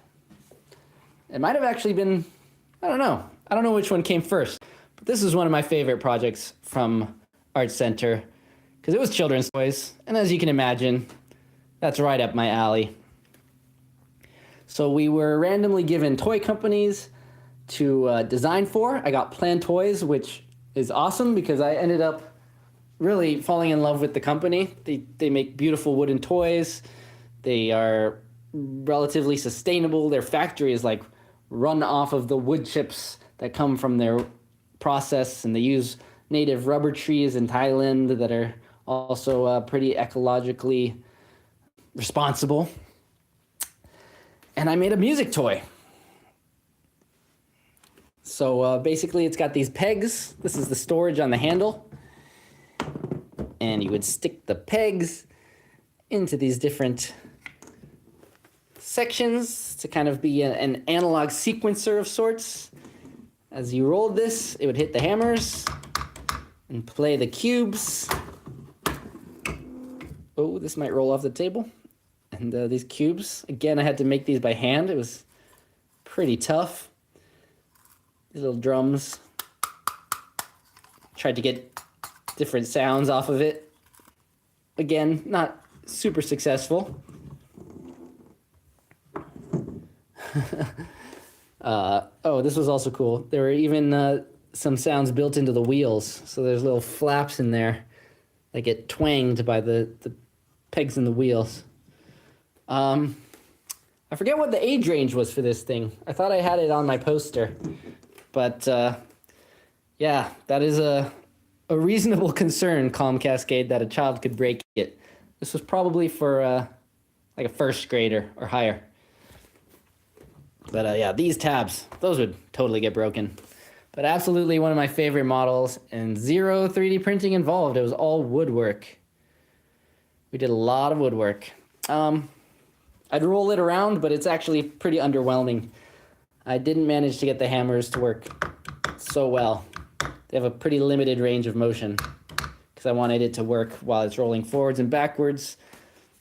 A: it might have actually been, I don't know which one came first, but this is one of my favorite projects from Art Center because it was children's toys, and as you can imagine, that's right up my alley. So we were randomly given toy companies to design for. I got Plan Toys, which is awesome because I ended up really falling in love with the company. They make beautiful wooden toys. They are relatively sustainable. Their factory is like run off of the wood chips that come from their process, and they use native rubber trees in Thailand that are also pretty ecologically responsible. And I made a music toy. So basically it's got these pegs. This is the storage on the handle. And you would stick the pegs into these different sections to kind of be an analog sequencer of sorts. As you rolled this, it would hit the hammers and play the cubes. Oh, this might roll off the table. And these cubes, again, I had to make these by hand. It was pretty tough. These little drums. Tried to get different sounds off of it. Again, not super successful. Oh, this was also cool. There were even some sounds built into the wheels. So there's little flaps in there that get twanged by the pegs in the wheels. I forget what the age range was for this thing. I thought I had it on my poster. But yeah, that is a reasonable concern, Calm Cascade, that a child could break it. This was probably for like a first grader or higher. But yeah, these tabs, those would totally get broken. But absolutely one of my favorite models, and zero 3D printing involved. It was all woodwork. We did a lot of woodwork. I'd roll it around, but it's actually pretty underwhelming. I didn't manage to get the hammers to work so well. They have a pretty limited range of motion because I wanted it to work while it's rolling forwards and backwards.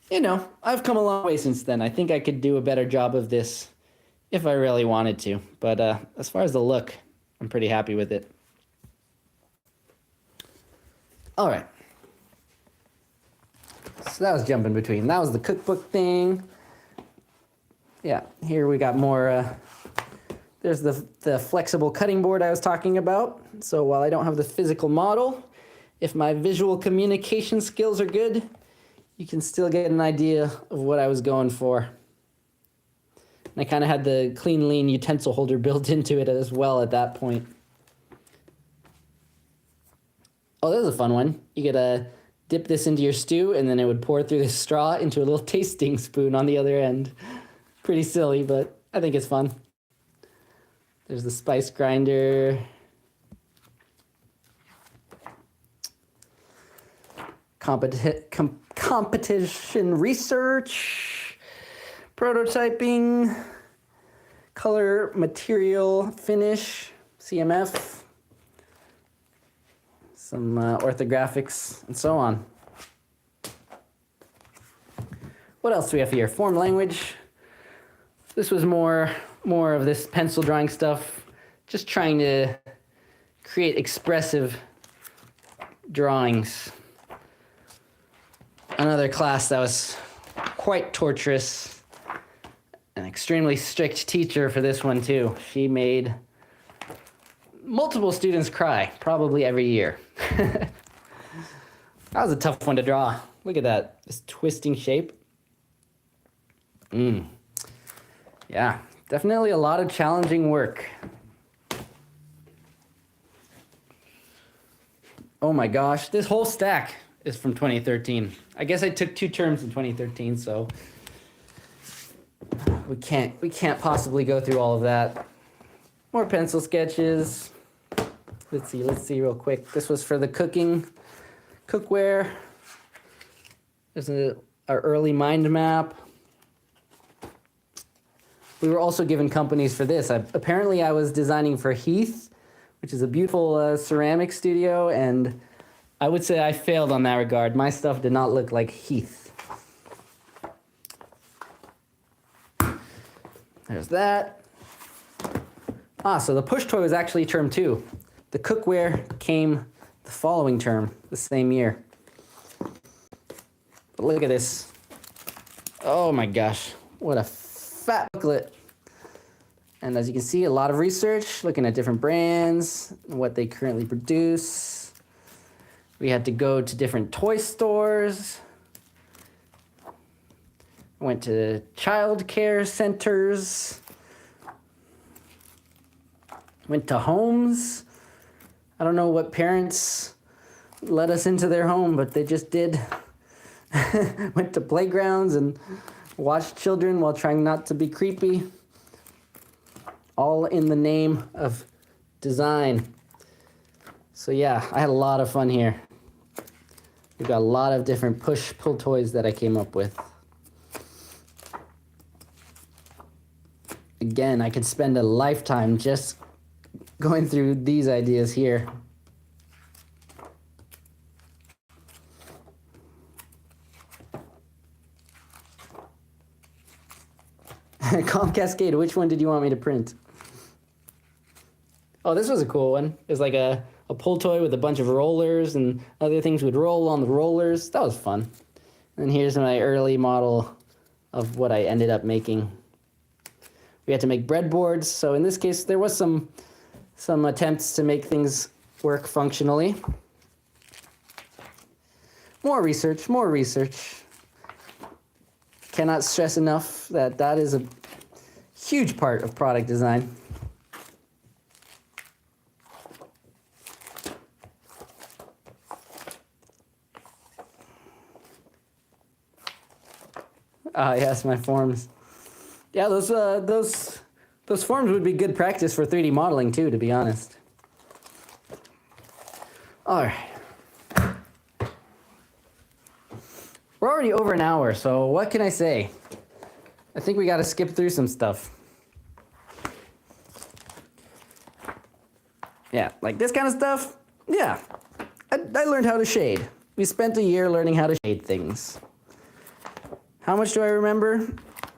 A: You know, I've come a long way since then. I think I could do a better job of this if I really wanted to. But as far as the look, I'm pretty happy with it. All right. So that was jumping between. That was the cookbook thing. Yeah, here we got more. There's the flexible cutting board I was talking about. So while I don't have the physical model, if my visual communication skills are good, you can still get an idea of what I was going for. And I kind of had the clean, lean utensil holder built into it as well at that point. Oh, this is a fun one. You could dip this into your stew, and then it would pour through the straw into a little tasting spoon on the other end. Pretty silly, but I think it's fun. There's the spice grinder. Competition research. Prototyping. Color, material, finish, CMF. Some orthographics, and so on. What else do we have here? Form language. This was more of this pencil drawing stuff, just trying to create expressive drawings. Another class that was quite torturous. An extremely strict teacher for this one too. She made multiple students cry, probably every year. That was a tough one to draw. Look at that, this twisting shape. Yeah, definitely a lot of challenging work. Oh my gosh, this whole stack is from 2013. I guess I took 2 terms in 2013, so we can't possibly go through all of that. More pencil sketches. Let's see real quick. This was for the cookware. There's our early mind map. we were also given companies for this. Apparently I was designing for Heath, which is a beautiful ceramic studio, and I would say I failed on that regard. My stuff did not look like Heath. There's that. So the push toy was actually term 2. The cookware came the following term, the same year. But look at this. Oh my gosh, what a fat booklet. And as you can see, a lot of research, looking at different brands, what they currently produce. We had to go to different toy stores. Went to child care centers. Went to homes. I don't know what parents let us into their home, but they just did. Went to playgrounds and watched children while trying not to be creepy. All in the name of design. So yeah, I had a lot of fun here. We've got a lot of different push-pull toys that I came up with. Again, I could spend a lifetime just going through these ideas here. Calm Cascade, which one did you want me to print? Oh, this was a cool one. It was like a pull toy with a bunch of rollers and other things would roll on the rollers. That was fun. And here's my early model of what I ended up making. We had to make breadboards, so in this case there was some attempts to make things work functionally. More research, more research. Cannot stress enough that that is a huge part of product design. Yes, my forms. Yeah, those forms would be good practice for 3D modeling too, to be honest. All right. We're already over an hour, so what can I say? I think we got to skip through some stuff. Yeah, like this kind of stuff. Yeah, I learned how to shade. We spent a year learning how to shade things. How much do I remember?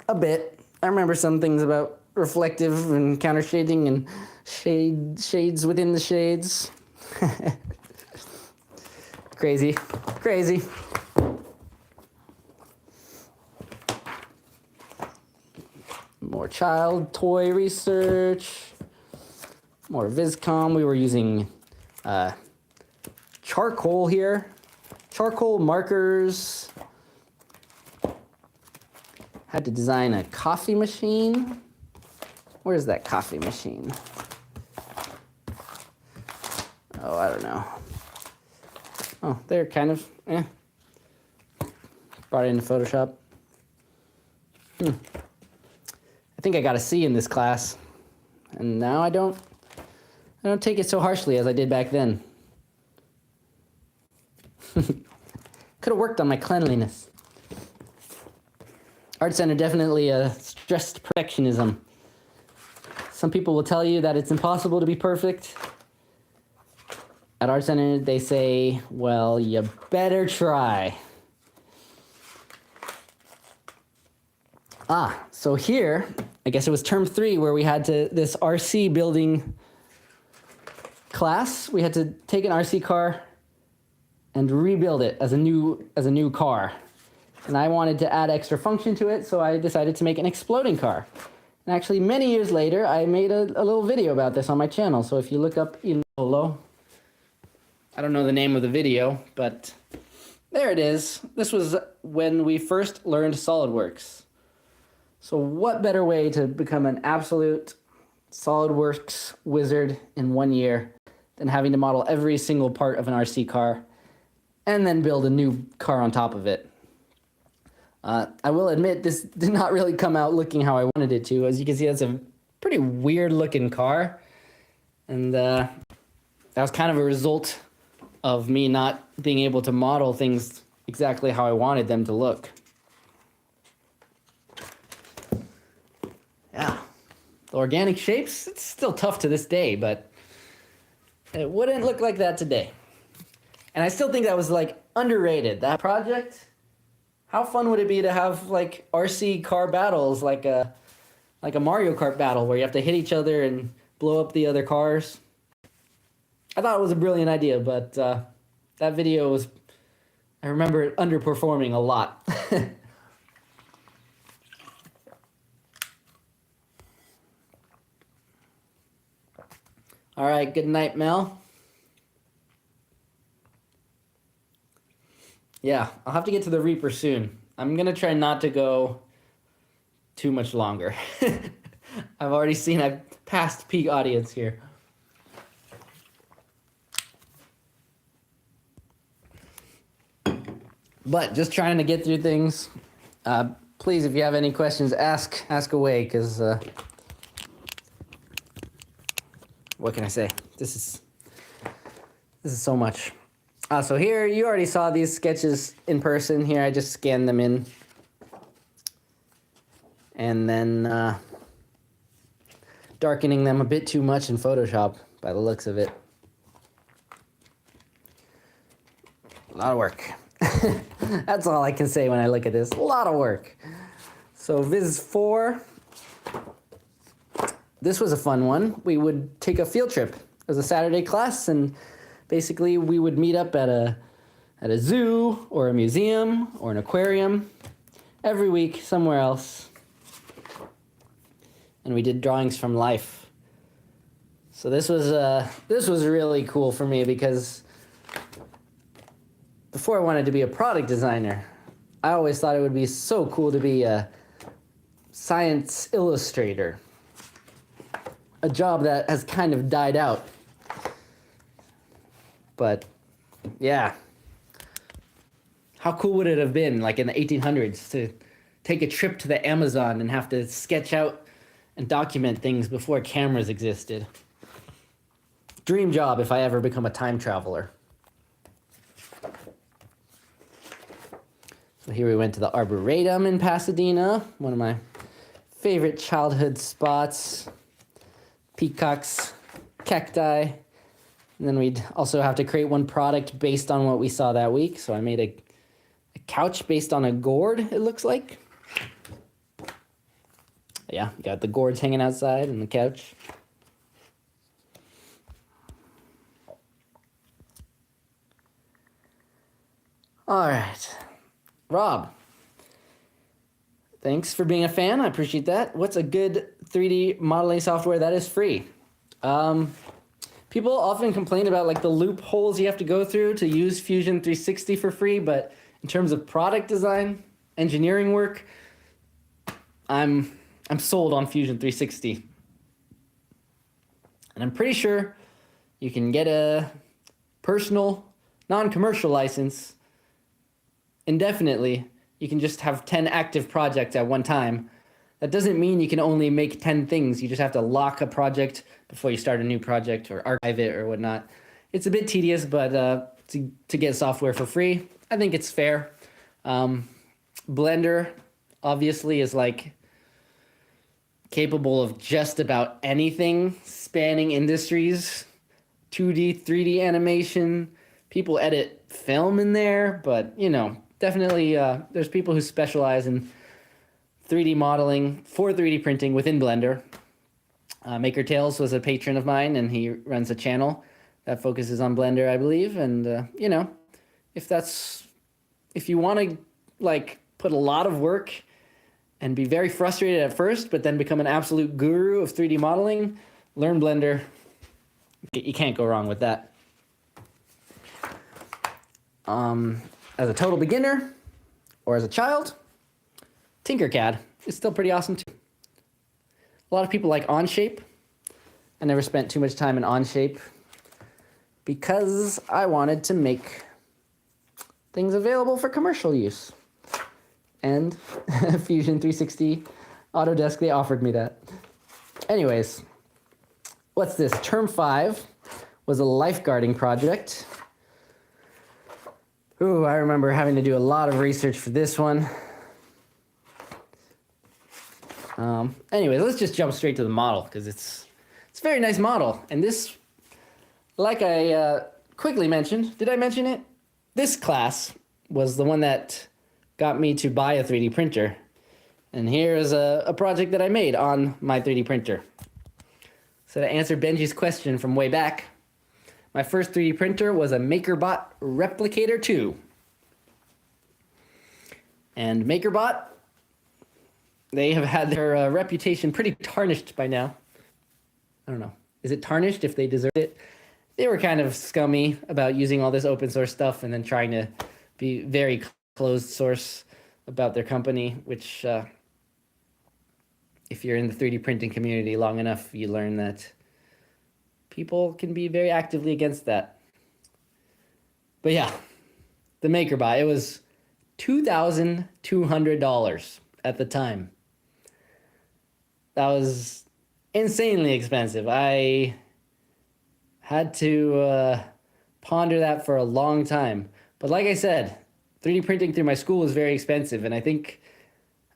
A: A bit. I remember some things about reflective and counter shading and shades within the shades. Crazy, crazy. More child toy research. More Viscom. We were using charcoal here. Charcoal markers. Had to design a coffee machine. Where's that coffee machine? Oh, I don't know. Oh, they're kind of, Brought it into Photoshop. I think I got a C in this class. And now I don't take it so harshly as I did back then. Could have worked on my cleanliness. Art Center, definitely stressed perfectionism. Some people will tell you that it's impossible to be perfect. At Art Center, they say, well, you better try. So here, I guess it was term 3 where we had this RC building class. We had to take an RC car and rebuild it as a new car. And I wanted to add extra function to it, so I decided to make an exploding car. And actually, many years later, I made a little video about this on my channel. So if you look up below, I don't know the name of the video, but there it is. This was when we first learned SolidWorks. So what better way to become an absolute SolidWorks wizard in 1 year than having to model every single part of an RC car and then build a new car on top of it. I will admit this did not really come out looking how I wanted it to. As you can see, that's a pretty weird looking car. And that was kind of a result of me not being able to model things exactly how I wanted them to look. Yeah. The organic shapes, it's still tough to this day, but it wouldn't look like that today. And I still think that was like underrated, that project. How fun would it be to have like RC car battles, like a Mario Kart battle where you have to hit each other and blow up the other cars? I thought it was a brilliant idea, but that video was, I remember it underperforming a lot. All right, good night, Mel. Yeah, I'll have to get to the Reaper soon. I'm gonna try not to go too much longer. I've already seen I've passed peak audience here. But just trying to get through things. Please, if you have any questions, ask away, because what can I say? This is so much. So here, you already saw these sketches in person. Here, I just scanned them in. And then darkening them a bit too much in Photoshop, by the looks of it. A lot of work. That's all I can say when I look at this. A lot of work. So Viz 4. This was a fun one. We would take a field trip. It was a Saturday class, and basically we would meet up at a zoo or a museum or an aquarium every week somewhere else. And we did drawings from life. So this was really cool for me, because before I wanted to be a product designer, I always thought it would be so cool to be a science illustrator. A job that has kind of died out. But yeah, how cool would it have been, like in the 1800s, to take a trip to the Amazon and have to sketch out and document things before cameras existed? Dream job if I ever become a time traveler. So here we went to the Arboretum in Pasadena, one of my favorite childhood spots. Peacocks, cacti, and then we'd also have to create one product based on what we saw that week. So I made a couch based on a gourd, it looks like. Yeah, got the gourds hanging outside and the couch. All right, Rob, thanks for being a fan. I appreciate that. What's a good 3D modeling software that is free? People often complain about like the loopholes you have to go through to use Fusion 360 for free, but in terms of product design, engineering work, I'm sold on Fusion 360. And I'm pretty sure you can get a personal, non-commercial license indefinitely. You can just have 10 active projects at one time. That doesn't mean you can only make 10 things. You just have to lock a project before you start a new project or archive it or whatnot. It's a bit tedious, but to get software for free, I think it's fair. Blender obviously is like capable of just about anything, spanning industries, 2D, 3D animation. People edit film in there, but you know, definitely there's people who specialize in 3D modeling for 3D printing within Blender. Maker Tales was a patron of mine, and he runs a channel that focuses on Blender, I believe. And you know, if you want to like put a lot of work and be very frustrated at first, but then become an absolute guru of 3D modeling, learn Blender. You can't go wrong with that. As a total beginner or as a child, Tinkercad is still pretty awesome too. A lot of people like Onshape. I never spent too much time in Onshape because I wanted to make things available for commercial use. And Fusion 360 Autodesk, they offered me that. Anyways, what's this? Term 5 was a lifeguarding project. Ooh, I remember having to do a lot of research for this one. Anyways, let's just jump straight to the model because it's a very nice model. And this, like I quickly mentioned, did I mention it? This class was the one that got me to buy a 3D printer. And here is a project that I made on my 3D printer. So to answer Benji's question from way back, my first 3D printer was a MakerBot Replicator 2. And MakerBot, they have had their reputation pretty tarnished by now. I don't know. Is it tarnished if they deserve it? They were kind of scummy about using all this open source stuff and then trying to be very closed source about their company, which if you're in the 3D printing community long enough, you learn that people can be very actively against that. But yeah, the MakerBot, it was $2,200 at the time. That was insanely expensive. I had to ponder that for a long time. But like I said, 3D printing through my school was very expensive, and I think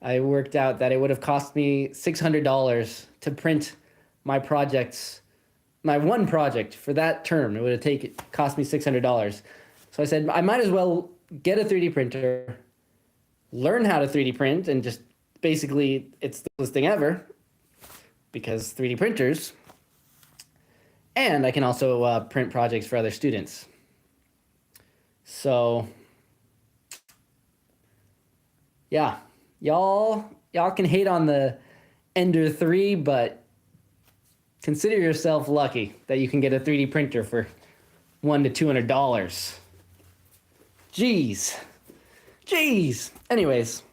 A: I worked out that it would have cost me $600 to print my projects, my one project for that term. It would have cost me $600. So I said, I might as well get a 3D printer, learn how to 3D print, and just basically, it's the coolest thing ever, because 3D printers, and I can also print projects for other students. So, yeah, y'all can hate on the Ender 3, but consider yourself lucky that you can get a 3D printer for $100 to $200. Jeez. Anyways,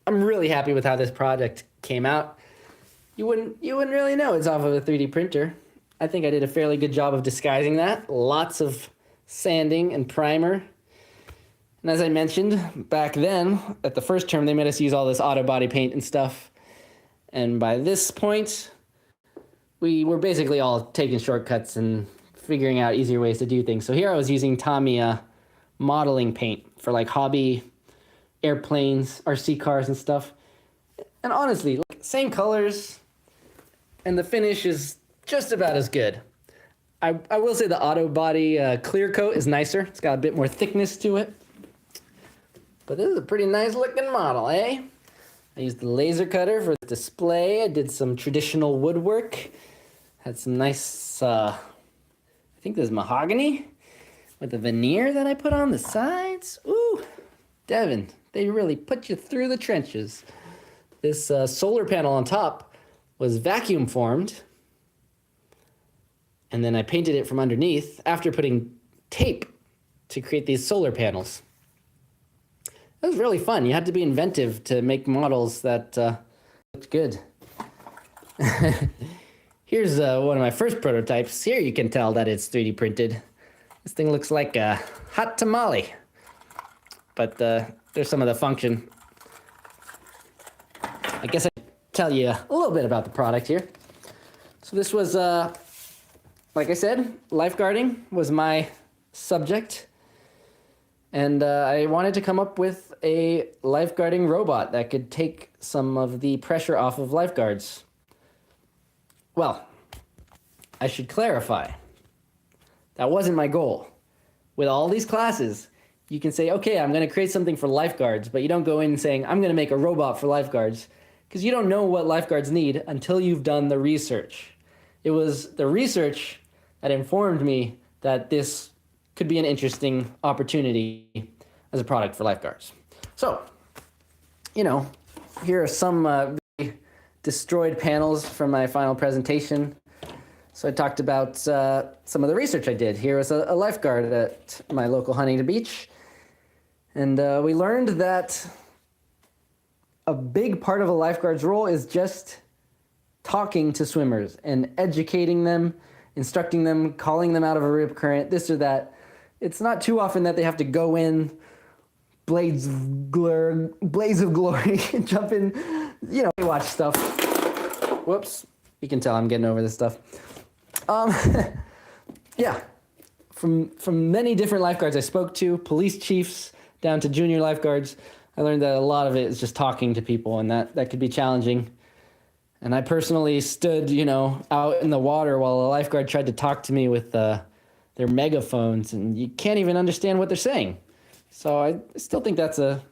A: I'm really happy with how this project came out. You wouldn't really know it's off of a 3D printer. I think I did a fairly good job of disguising that. Lots of sanding and primer. And as I mentioned, back then, at the first term, they made us use all this auto body paint and stuff. And by this point, we were basically all taking shortcuts and figuring out easier ways to do things. So here I was using Tamiya modeling paint for like hobby airplanes, RC cars and stuff. And honestly, like, same colors, and the finish is just about as good. I will say the auto body clear coat is nicer. It's got a bit more thickness to it. But this is a pretty nice looking model, eh? I used the laser cutter for the display. I did some traditional woodwork. Had some nice, I think this is mahogany with the veneer that I put on the sides. Ooh, Devin, they really put you through the trenches. This solar panel on top was vacuum formed, and then I painted it from underneath after putting tape to create these solar panels. It was really fun. You had to be inventive to make models that looked good. Here's one of my first prototypes. Here you can tell that it's 3D printed. This thing looks like a hot tamale, but there's some of the function. I guess I can tell you a little bit about the product here. So this was, like I said, lifeguarding was my subject. And I wanted to come up with a lifeguarding robot that could take some of the pressure off of lifeguards. Well, I should clarify. That wasn't my goal. With all these classes, you can say, okay, I'm going to create something for lifeguards, but you don't go in saying, I'm going to make a robot for lifeguards, because you don't know what lifeguards need until you've done the research. It was the research that informed me that this could be an interesting opportunity as a product for lifeguards. So, here are some destroyed panels from my final presentation. So I talked about some of the research I did. Here was a lifeguard at my local Huntington Beach. And we learned that a big part of a lifeguard's role is just talking to swimmers and educating them, instructing them, calling them out of a rip current, this or that. It's not too often that they have to go in, blaze of glory, jump in, watch stuff. Whoops. You can tell I'm getting over this stuff. Yeah. From many different lifeguards I spoke to, police chiefs down to junior lifeguards, I learned that a lot of it is just talking to people, and that could be challenging. And I personally stood, out in the water while a lifeguard tried to talk to me with their megaphones, and you can't even understand what they're saying. So I still think that's a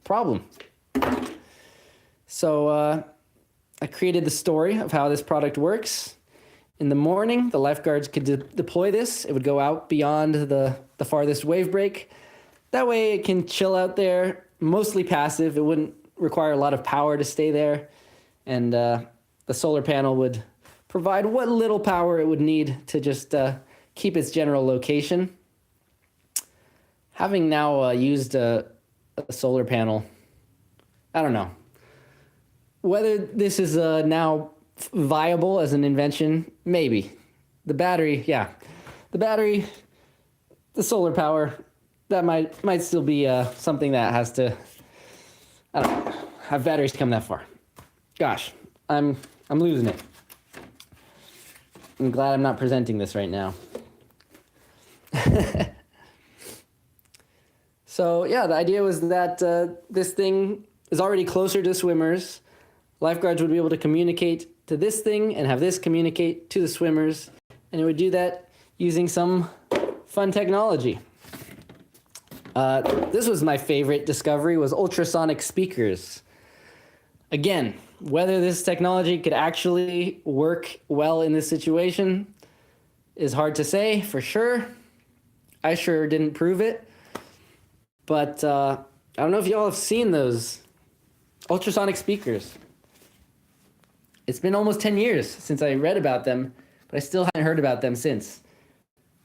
A: problem. So I created the story of how this product works. In the morning, the lifeguards could deploy this. It would go out beyond the farthest wave break. That way it can chill out there, mostly passive. It wouldn't require a lot of power to stay there. And the solar panel would provide what little power it would need to just keep its general location. Having now used a solar panel, I don't know. Whether this is now viable as an invention, maybe. The battery, yeah. The battery, the solar power, that might still be something that has to, I don't know, have batteries come that far. Gosh, I'm losing it. I'm glad I'm not presenting this right now. So yeah, the idea was that this thing is already closer to swimmers. Lifeguards would be able to communicate to this thing and have this communicate to the swimmers. And it would do that using some fun technology. This was my favorite discovery, was ultrasonic speakers. Again, whether this technology could actually work well in this situation is hard to say for sure. I sure didn't prove it. But I don't know if y'all have seen those ultrasonic speakers. It's been almost 10 years since I read about them, but I still haven't heard about them since.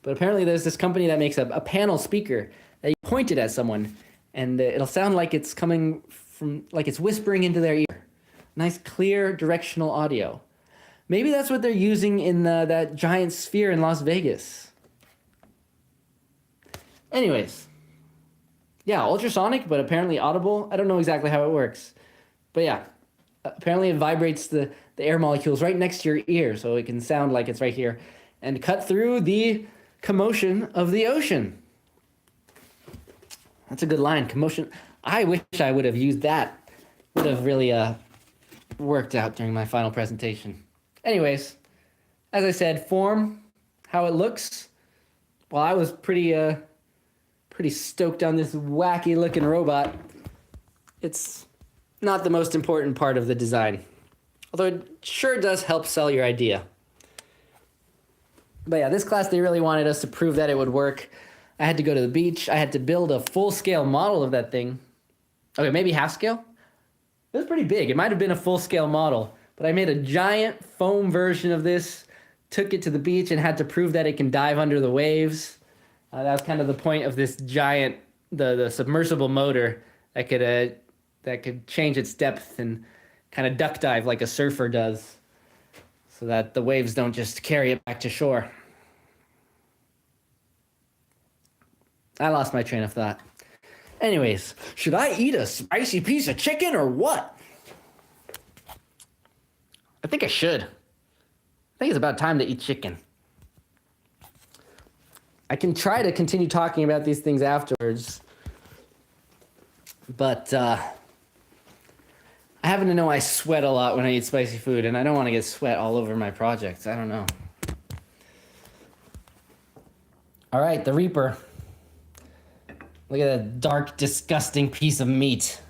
A: But apparently there's this company that makes a panel speaker that you point it at someone, and it'll sound like it's coming from, like it's whispering into their ear. Nice, clear, directional audio. Maybe that's what they're using in that giant sphere in Las Vegas. Anyways, yeah, ultrasonic, but apparently audible. I don't know exactly how it works. But yeah, apparently it vibrates the air molecules right next to your ear, so it can sound like it's right here, and cut through the commotion of the ocean. That's a good line, commotion. I wish I would have used that. Would have really worked out during my final presentation. Anyways, as I said, form, how it looks. Well, I was pretty stoked on this wacky looking robot. It's not the most important part of the design, although it sure does help sell your idea. But yeah, this class, they really wanted us to prove that it would work. I had to go to the beach. I had to build a full-scale model of that thing. Okay, maybe half-scale? It was pretty big. It might have been a full-scale model, but I made a giant foam version of this, took it to the beach, and had to prove that it can dive under the waves. That was kind of the point of this giant, the submersible motor that could change its depth and kind of duck dive like a surfer does, so that the waves don't just carry it back to shore. I lost my train of thought. Anyways, should I eat a spicy piece of chicken or what? I think I should. I think it's about time to eat chicken. I can try to continue talking about these things afterwards, but I happen to know I sweat a lot when I eat spicy food, and I don't want to get sweat all over my projects. I don't know. All right, the Reaper. Look at that dark, disgusting piece of meat.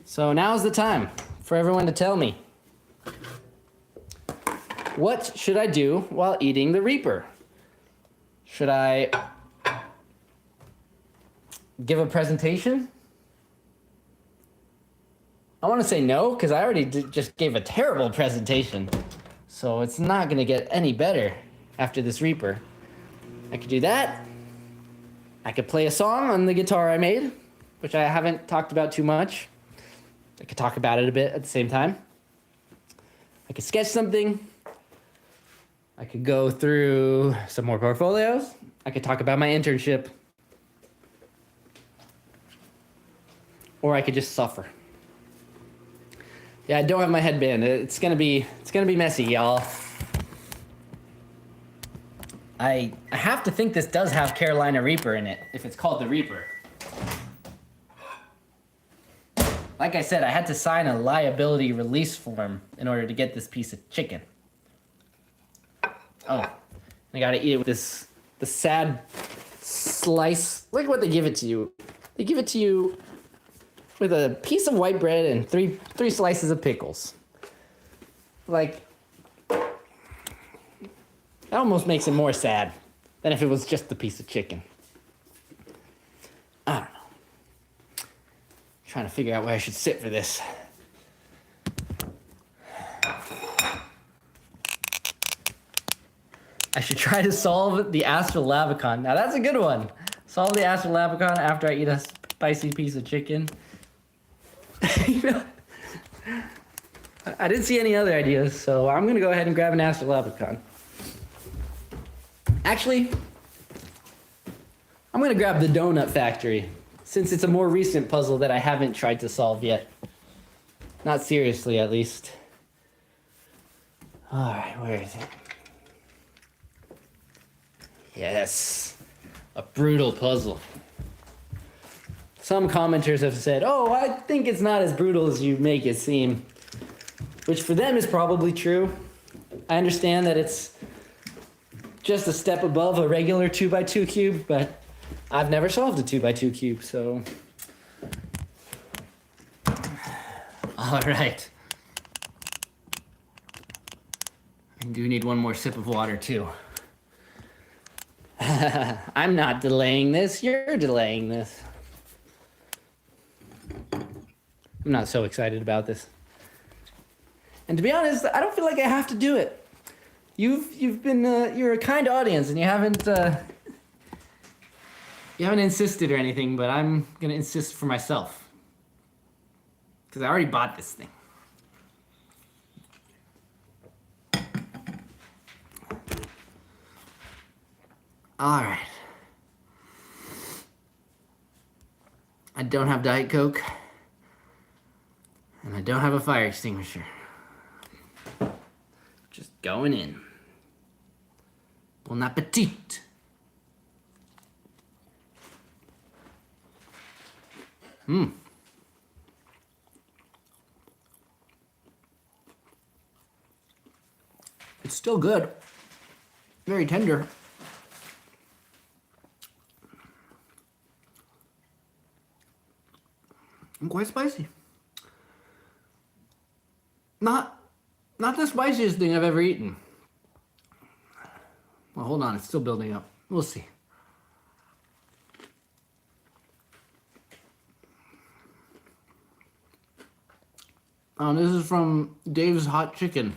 A: So now's the time for everyone to tell me, what should I do while eating the Reaper? Should I give a presentation? I want to say no, because I already just gave a terrible presentation. So it's not going to get any better after this Reaper. I could do that. I could play a song on the guitar I made, which I haven't talked about too much. I could talk about it a bit at the same time. I could sketch something. I could go through some more portfolios. I could talk about my internship. Or I could just suffer. Yeah, I don't have my headband. It's gonna be messy, y'all. I have to think this does have Carolina Reaper in it, if it's called the Reaper. like I said, I had to sign a liability release form in order to get this piece of chicken. Oh, I gotta eat it with the sad slice. Look at what they give it to you. They give it to you with a piece of white bread and three slices of pickles. Like, that almost makes it more sad than if it was just the piece of chicken. I don't know. Trying to figure out where I should sit for this. I should try to solve the astrolabicon. Now that's a good one. Solve the astrolabicon after I eat a spicy piece of chicken. You know, I didn't see any other ideas, so I'm gonna go ahead and grab an astrolabicon. Actually, I'm gonna grab the donut factory, since it's a more recent puzzle that I haven't tried to solve yet. Not seriously, at least. All right, where is it? Yes, a brutal puzzle. Some commenters have said, oh, I think it's not as brutal as you make it seem. Which for them is probably true. I understand that it's just a step above a regular 2x2 cube, but I've never solved a 2x2 cube, so. All right. I do need one more sip of water too. I'm not delaying this, you're delaying this. I'm not so excited about this. And to be honest, I don't feel like I have to do it. You've been you're a kind audience, and you haven't insisted or anything, but I'm gonna insist for myself because I already bought this thing. All right. I don't have Diet Coke, and I don't have a fire extinguisher. Just going in. Bon appetit. It's still good. Very tender. And quite spicy. Not the spiciest thing I've ever eaten. Well, hold on, it's still building up. We'll see. This is from Dave's Hot Chicken.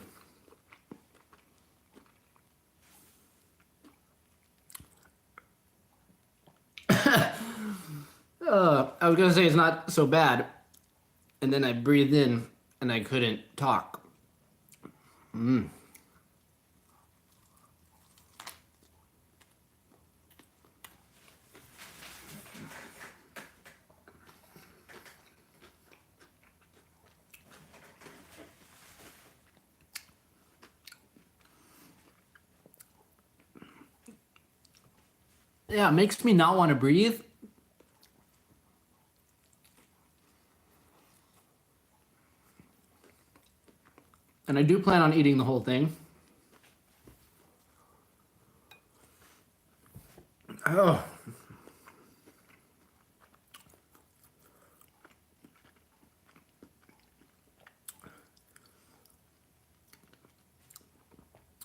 A: I was gonna say it's not so bad, and then I breathed in and I couldn't talk. Yeah, it makes me not want to breathe. And I do plan on eating the whole thing. Oh.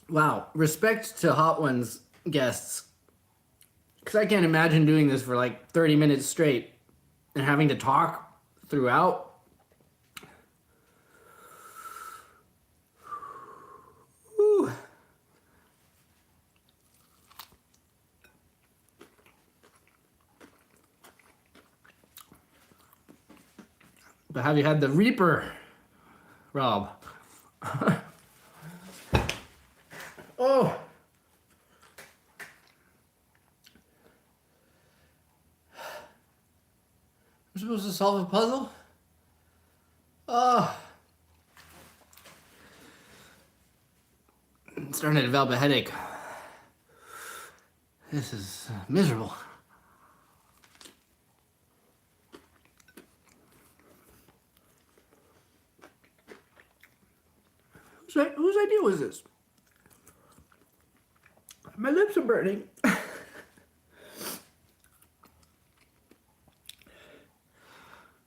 A: Wow. Respect to Hot Ones guests. Because I can't imagine doing this for like 30 minutes straight and having to talk throughout. Whew. But have you had the Reaper, Rob? Oh. I'm supposed to solve a puzzle? Oh. I'm starting to develop a headache. This is miserable.
B: Whose idea was this? My lips are burning.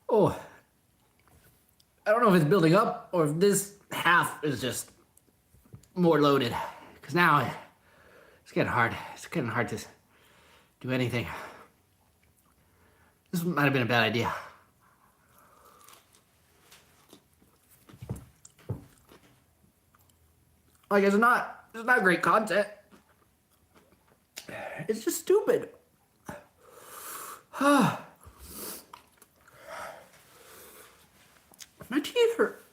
B: Oh, I don't know if it's building up or if this half is just more loaded. Because now it's getting hard. It's getting hard to do anything. This might have been a bad idea. Like, it's not great content. It's just stupid. My teeth hurt.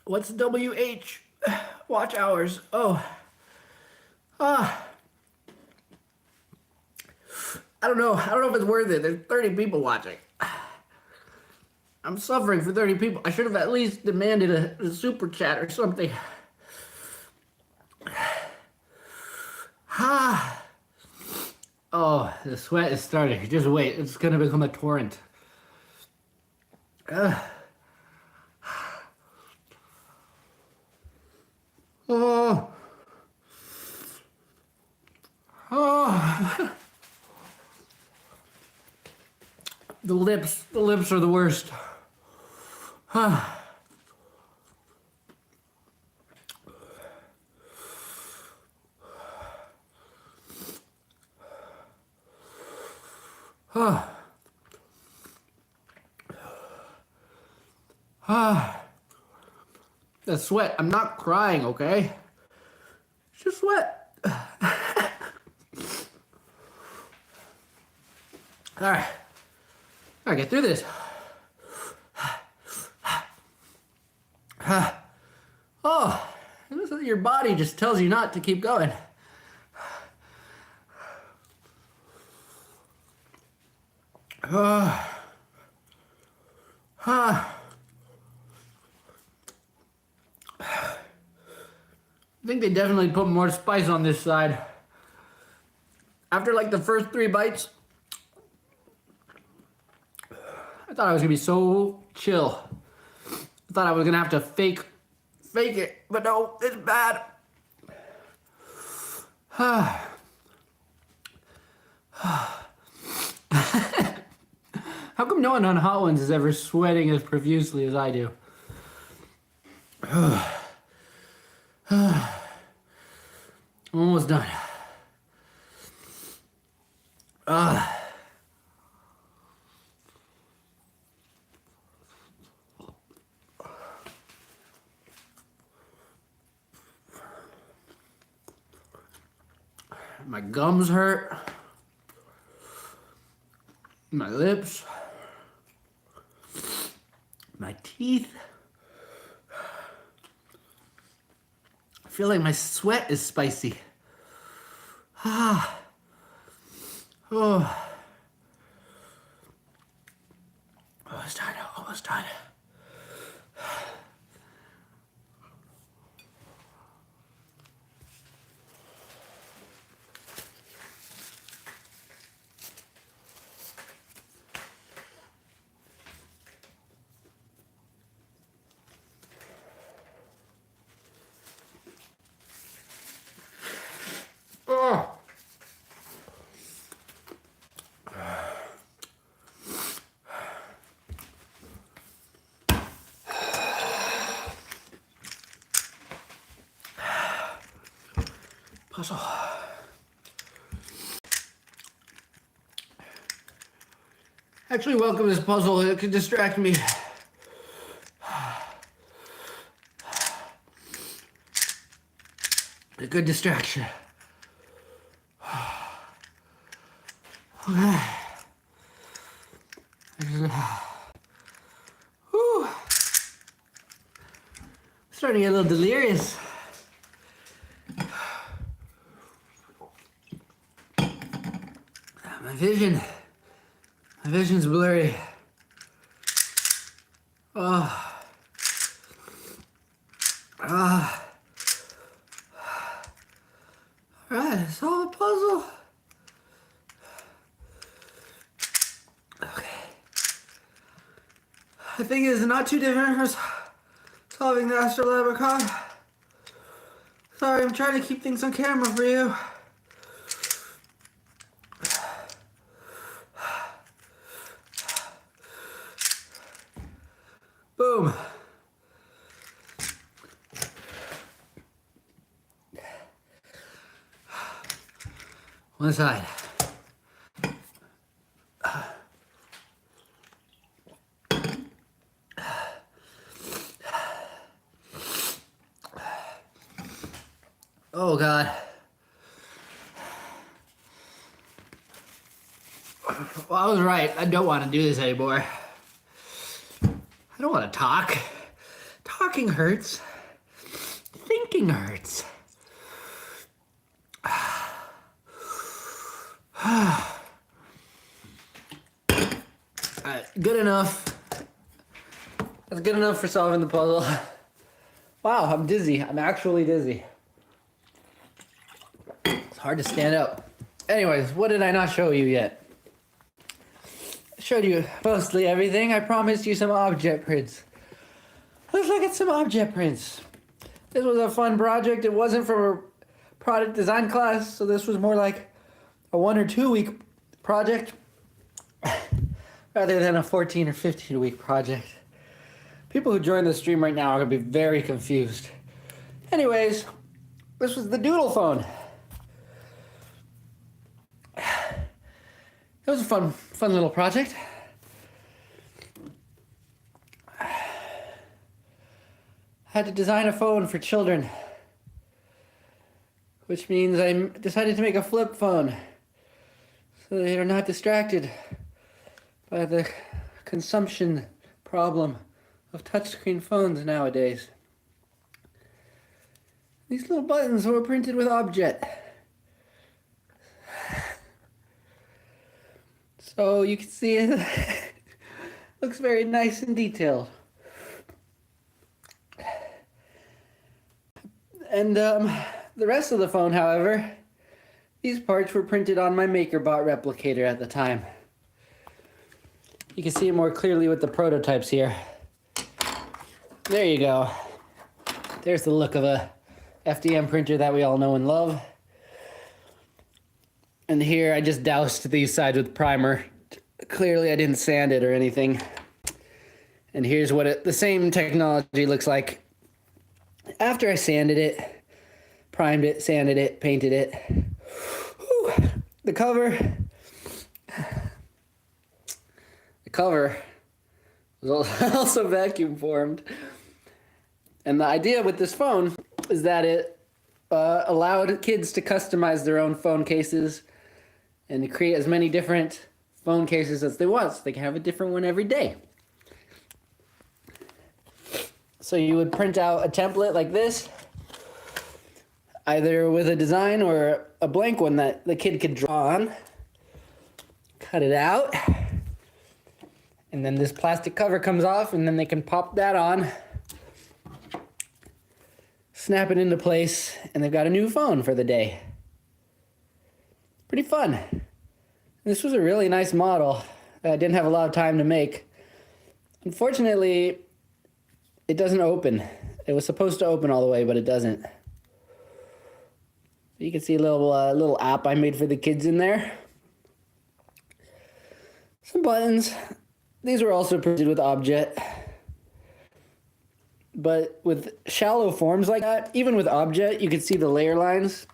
B: What's WH? Watch hours. Oh. I don't know. I don't know if it's worth it. There's 30 people watching. I'm suffering for 30 people. I should have at least demanded a super chat or something. Oh, the sweat is starting. Just wait. It's going to become a torrent. Oh. The lips are the worst. The sweat. I'm not crying, okay? It's just sweat. All right. Gotta get through this. Oh, your body just tells you not to keep going. I think they definitely put more spice on this side. After like the first 3 bites, I thought I was gonna be so chill. I thought I was gonna have to fake it, but no, it's bad. How come no one on Hot Ones is ever sweating as profusely as I do? I'm almost done. My gums hurt. My lips. My teeth. I feel like my sweat is spicy. Oh. Almost done. Almost done. Puzzle. Actually, welcome this puzzle. It could distract me. A good distraction. Okay. Whew. Starting to get a little delirious. My vision's blurry. Alright, solve the puzzle. Okay. The thing is not too different from solving the astrolabic. Sorry, I'm trying to keep things on camera for you. Boom. One side. Oh God. Well, I was right. I don't want to do this anymore. I don't want to talk. Talking hurts. Thinking hurts. Alright, good enough. That's good enough for solving the puzzle. Wow, I'm dizzy. I'm actually dizzy. It's hard to stand up. Anyways, what did I not show you yet? I showed you mostly everything. I promised you some object prints. Let's look at some object prints. This was a fun project. It wasn't from a product design class, so this was more like a 1 or 2 week project rather than a 14 or 15 week project. People who join the stream right now are going to be very confused. Anyways, this was the Doodle phone. It was a fun little project. I had to design a phone for children, which means I decided to make a flip phone so they are not distracted by the consumption problem of touchscreen phones nowadays. These little buttons were printed with Objet. So you can see it looks very nice and detailed. And the rest of the phone, however, these parts were printed on my MakerBot replicator at the time. You can see it more clearly with the prototypes here. There you go. There's the look of a FDM printer that we all know and love. And here I just doused these sides with primer. Clearly I didn't sand it or anything. And here's what the same technology looks like after I sanded it, primed it, sanded it, painted it. Whew. The cover was also vacuum formed. And the idea with this phone is that it allowed kids to customize their own phone cases and to create as many different phone cases as they want, so they can have a different one every day. So you would print out a template like this, either with a design or a blank one that the kid could draw on, cut it out, and then this plastic cover comes off, and then they can pop that on, snap it into place, and they've got a new phone for the day. Pretty fun. This was a really nice model that I didn't have a lot of time to make. Unfortunately, it doesn't open. It was supposed to open all the way, but it doesn't. You can see a little app I made for the kids in there. Some buttons. These were also printed with Objet. But with shallow forms like that, even with Objet, you could see the layer lines.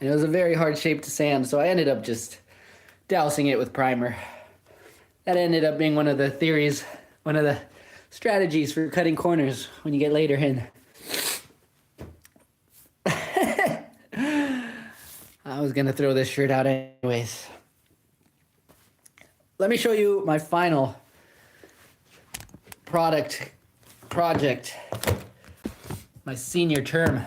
B: And it was a very hard shape to sand, so I ended up just dousing it with primer. That ended up being one of the theories, one of the strategies for cutting corners when you get later in. I was gonna throw this shirt out anyways. Let me show you my final project, my senior term.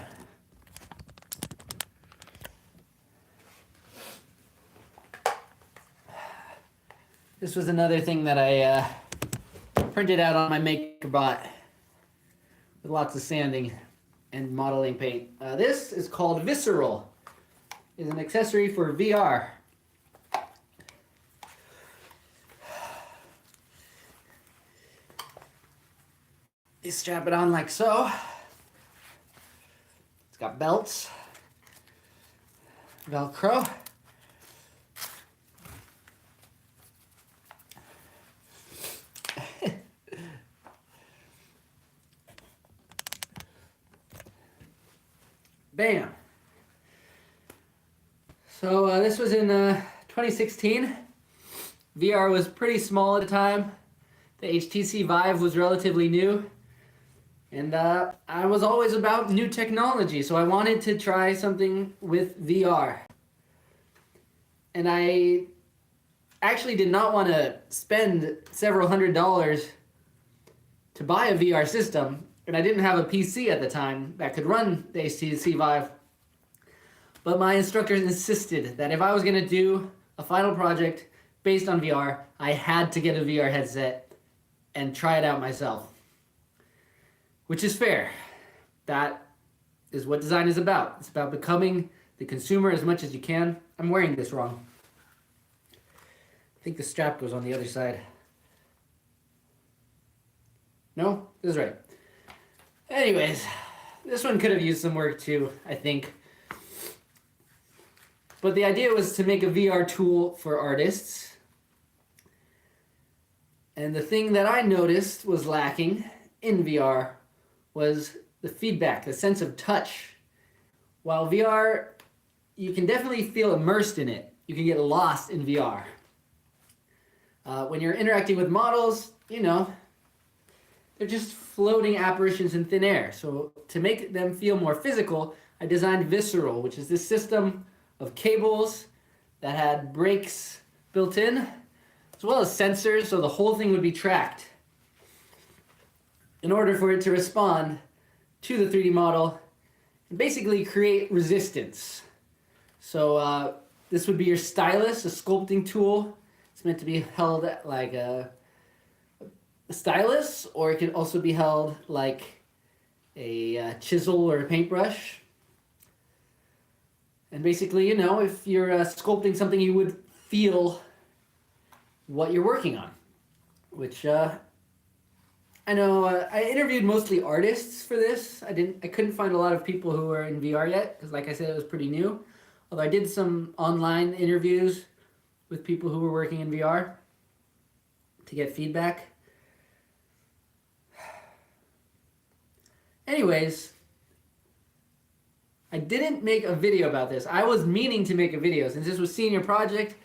B: This was another thing that I printed out on my MakerBot with lots of sanding and modeling paint. This is called Visceral. It's an accessory for VR. You strap it on like so. It's got belts, Velcro. Bam. So this was in 2016. VR was pretty small at the time. The HTC Vive was relatively new. And I was always about new technology, so I wanted to try something with VR. And I actually did not want to spend several $100s to buy a VR system, and I didn't have a PC at the time that could run the HTC Vive. But my instructors insisted that if I was going to do a final project based on VR, I had to get a VR headset and try it out myself. Which is fair. That is what design is about. It's about becoming the consumer as much as you can. I'm wearing this wrong. I think the strap goes on the other side. No? This is right. Anyways, this one could have used some work too, I think. But the idea was to make a VR tool for artists. And the thing that I noticed was lacking in VR was the feedback, the sense of touch. While VR, you can definitely feel immersed in it. You can get lost in VR. When you're interacting with models, you know, they're just floating apparitions in thin air. So to make them feel more physical, I designed Visceral, which is this system of cables that had brakes built in, as well as sensors, so the whole thing would be tracked in order for it to respond to the 3D model and basically create resistance. So this would be your stylus, a sculpting tool. It's meant to be held like a stylus, or it can also be held like a chisel or a paintbrush. And basically, you know, if you're sculpting something, you would feel what you're working on, which I know I interviewed mostly artists for this. I couldn't find a lot of people who were in VR yet, because like I said, it was pretty new. Although I did some online interviews with people who were working in VR to get feedback. Anyways, I didn't make a video about this. I was meaning to make a video. Since this was senior project,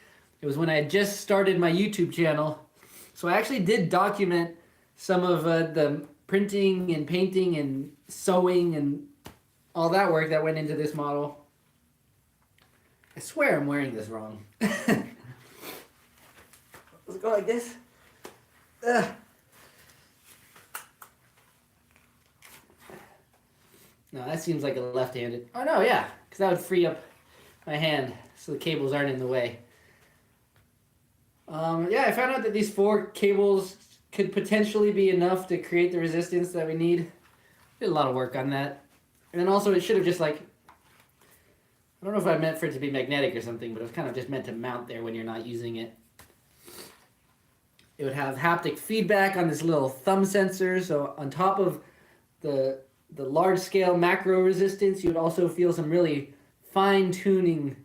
B: it was when I had just started my YouTube channel. So I actually did document some of the printing and painting and sewing and all that work that went into this model. I swear I'm wearing this wrong. Let's go like this. Ugh. No, that seems like a left-handed. Oh no, yeah, because that would free up my hand so the cables aren't in the way. Yeah, I found out that these 4 cables could potentially be enough to create the resistance that we need. Did a lot of work on that. And then also it should have just like, I don't know if I meant for it to be magnetic or something, but it was kind of just meant to mount there when you're not using it. It would have haptic feedback on this little thumb sensor, so on top of the large-scale macro resistance, you would also feel some really fine-tuning.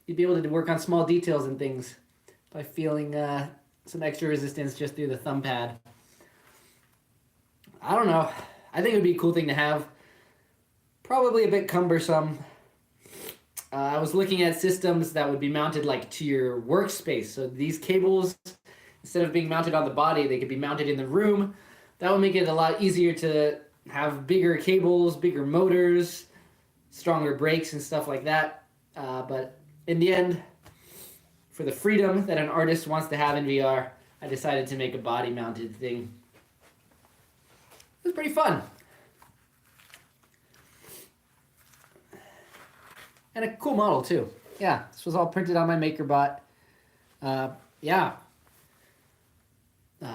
B: You'd be able to work on small details and things by feeling some extra resistance just through the thumb pad. I don't know. I think it would be a cool thing to have. Probably a bit cumbersome. I was looking at systems that would be mounted like to your workspace. So these cables, instead of being mounted on the body, they could be mounted in the room. That would make it a lot easier to have bigger cables, bigger motors, stronger brakes and stuff like that. But in the end, for the freedom that an artist wants to have in VR, I decided to make a body-mounted thing. It was pretty fun. And a cool model too. Yeah, this was all printed on my MakerBot. Yeah.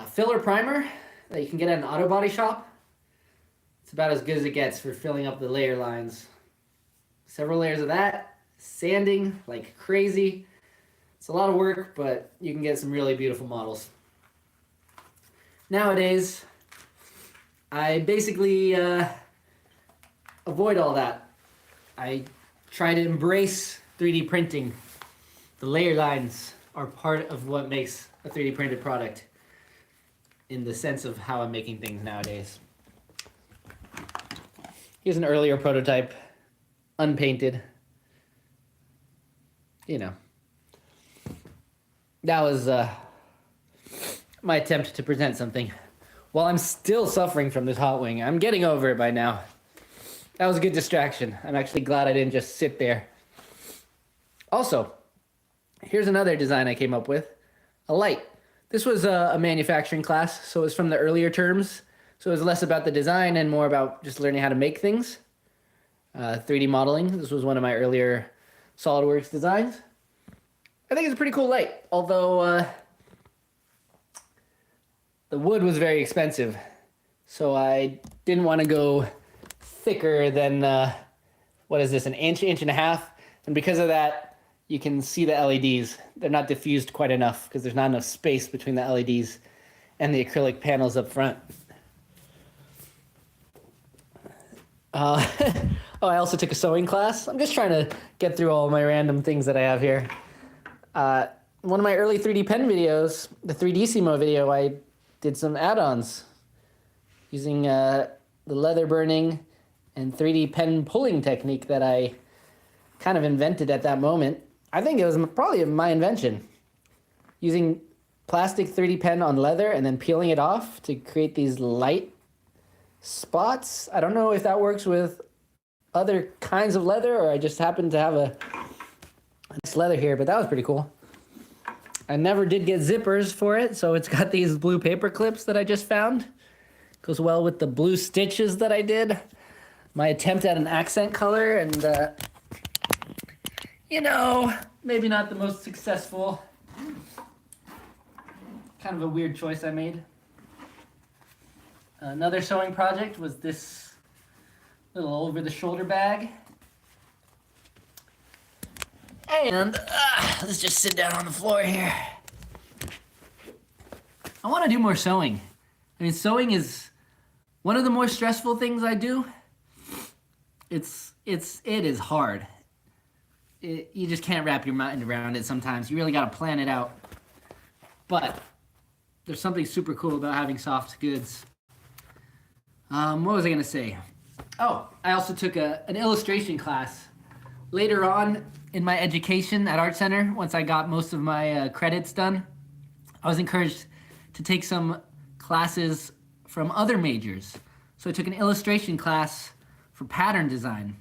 B: Filler primer that you can get at an auto body shop. It's about as good as it gets for filling up the layer lines. Several layers of that. Sanding like crazy. It's a lot of work, but you can get some really beautiful models. Nowadays, I basically avoid all that. I try to embrace 3D printing. The layer lines are part of what makes a 3D printed product in the sense of how I'm making things nowadays. Here's an earlier prototype, unpainted. You know, that was my attempt to present something. While I'm still suffering from this hot wing, I'm getting over it by now. That was a good distraction. I'm actually glad I didn't just sit there. Also, here's another design I came up with, a light. This was a manufacturing class, so it was from the earlier terms. So it was less about the design and more about just learning how to make things. 3D modeling, this was one of my earlier SolidWorks designs. I think it's a pretty cool light, although the wood was very expensive. So I didn't want to go thicker than, what is this, an inch and a half? And because of that, you can see the LEDs. They're not diffused quite enough because there's not enough space between the LEDs and the acrylic panels up front. Oh, I also took a sewing class. I'm just trying to get through all my random things that I have here. One of my early 3D pen videos, the 3D video, I did some add-ons using the leather burning and 3D pen pulling technique that I kind of invented at that moment. I think it was probably my invention. Using plastic 3D pen on leather and then peeling it off to create these light spots. I don't know if that works with other kinds of leather or I just happened to have a nice leather here, but that was pretty cool. I never did get zippers for it, so it's got these blue paper clips that I just found. Goes well with the blue stitches that I did. My attempt at an accent color and, you know, maybe not the most successful. Kind of a weird choice I made. Another sewing project was this little over-the-shoulder bag. And let's just sit down on the floor here. I want to do more sewing. I mean, sewing is one of the more stressful things I do. It is hard. You just can't wrap your mind around it sometimes. You really got to plan it out. But there's something super cool about having soft goods. What was I going to say? Oh, I also took an illustration class. Later on in my education at Art Center, once I got most of my credits done, I was encouraged to take some classes from other majors. So I took an illustration class for pattern design.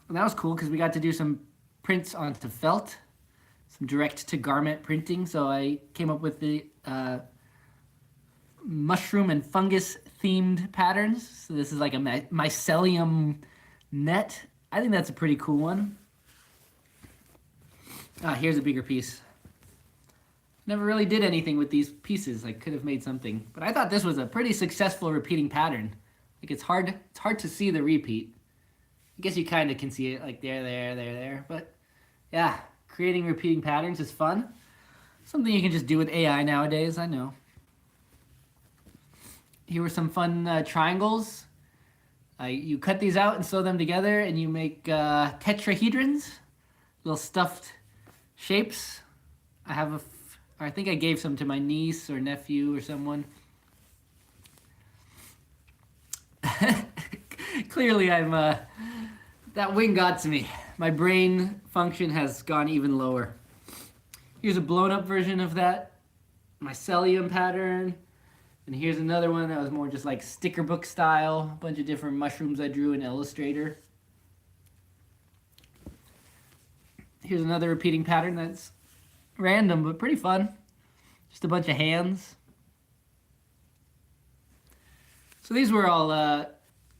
B: And that was cool because we got to do some prints onto felt, some direct-to-garment printing. So I came up with the mushroom and fungus themed patterns. So this is like a mycelium net. I think that's a pretty cool one. Here's a bigger piece. Never really did anything with these pieces. I could have made something, but I thought this was a pretty successful repeating pattern. Like it's hard to see the repeat. I guess you kind of can see it like there, but yeah, creating repeating patterns is fun. Something you can just do with AI nowadays, I know. Here were some fun triangles. You cut these out and sew them together and you make tetrahedrons, little stuffed shapes. I think I gave some to my niece or nephew or someone. Clearly I'm, that wing got to me. My brain function has gone even lower. Here's a blown up version of that mycelium pattern. And here's another one that was more just like sticker book style. A bunch of different mushrooms I drew in Illustrator. Here's another repeating pattern that's random but pretty fun. Just a bunch of hands. So these were all,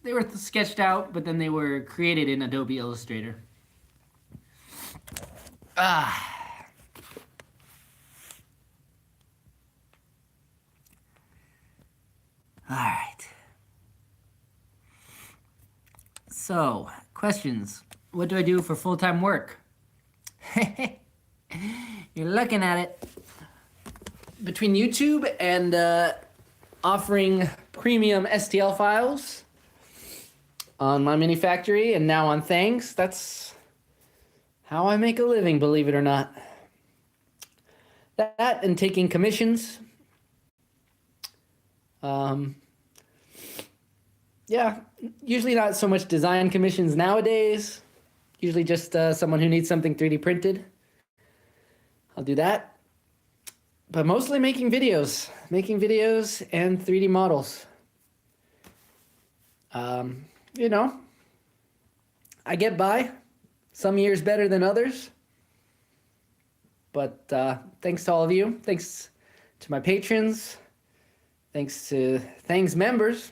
B: they were sketched out, but then they were created in Adobe Illustrator. All right. So, questions. What do I do for full-time work? You're looking at it. Between YouTube and
A: offering premium STL files on my mini factory and now on Thangs. That's how I make a living, believe it or not. That and taking commissions. Yeah, usually not so much design commissions nowadays. Usually just someone who needs something 3D printed. I'll do that. But mostly making videos and 3D models. You know, I get by. Some years better than others. But thanks to all of you. Thanks to my patrons. Thanks to Thangs members.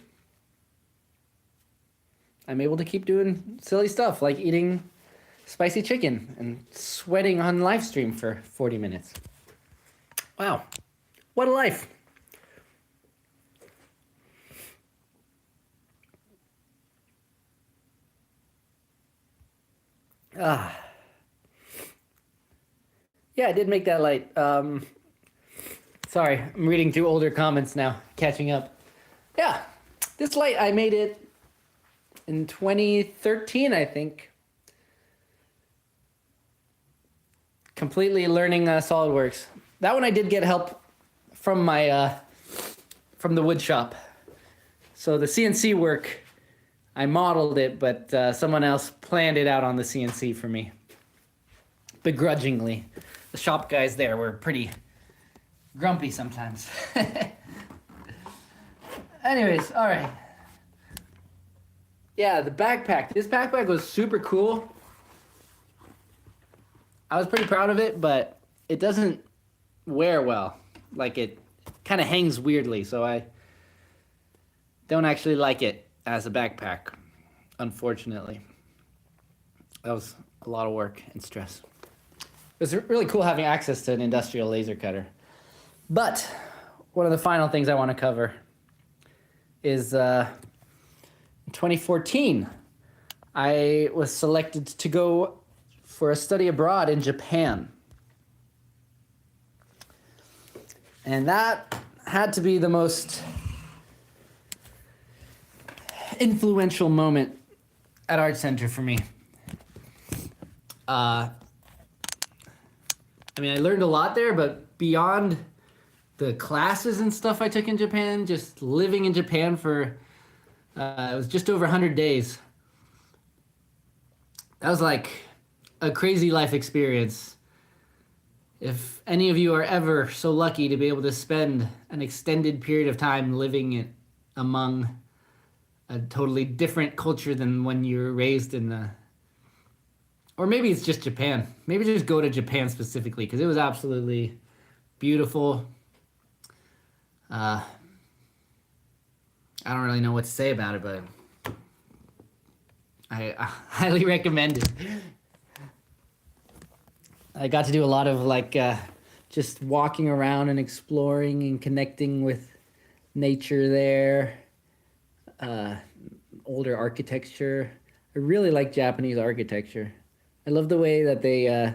A: I'm able to keep doing silly stuff like eating spicy chicken and sweating on live stream for 40 minutes. Wow, what a life. Yeah, I did make that light. Sorry, I'm reading through older comments now, catching up. Yeah, this light, I made it in 2013, I think. Completely learning SolidWorks. That one I did get help from my from the wood shop. So the CNC work, I modeled it, but someone else planned it out on the CNC for me. Begrudgingly. The shop guys there were pretty grumpy sometimes. Anyways, all right. Yeah, the backpack. This backpack was super cool. I was pretty proud of it, but it doesn't wear well. Like, it kind of hangs weirdly, so I don't actually like it as a backpack, unfortunately. That was a lot of work and stress. It was really cool having access to an industrial laser cutter. But one of the final things I want to cover is in 2014, I was selected to go for a study abroad in Japan. And that had to be the most influential moment at Art Center for me. I mean, I learned a lot there, but beyond the classes and stuff I took in Japan, just living in Japan for, it was just over 100 days. That was like a crazy life experience. If any of you are ever so lucky to be able to spend an extended period of time living among a totally different culture than when you were raised in the, or maybe it's just Japan. Maybe just go to Japan specifically, because it was absolutely beautiful. I don't really know what to say about it, but I highly recommend it. I got to do a lot of like just walking around and exploring and connecting with nature there. Older architecture. I really like Japanese architecture. I love the way that they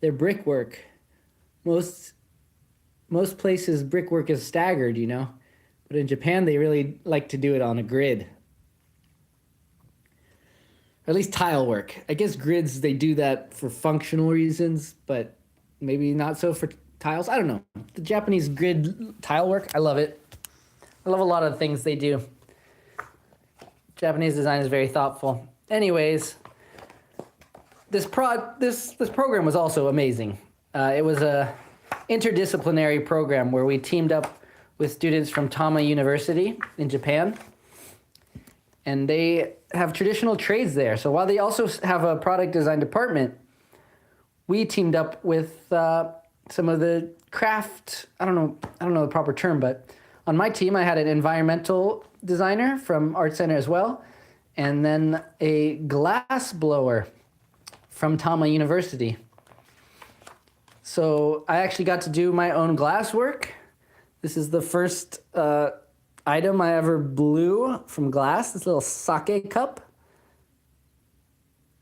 A: their brickwork. Most places brickwork is staggered, you know, but in Japan they really like to do it on a grid. Or at least tile work. I guess grids, they do that for functional reasons, but maybe not so for tiles. I don't know. The Japanese grid tile work, I love it. I love a lot of the things they do. Japanese design is very thoughtful. Anyways, this program was also amazing. It was a interdisciplinary program where we teamed up with students from Tama University in Japan. And they have traditional trades there. So while they also have a product design department, we teamed up with some of the craft, I don't know the proper term, but on my team I had an environmental designer from Art Center as well, and then a glass blower from Tama University. So I actually got to do my own glass work. This is the first item I ever blew from glass, this little sake cup.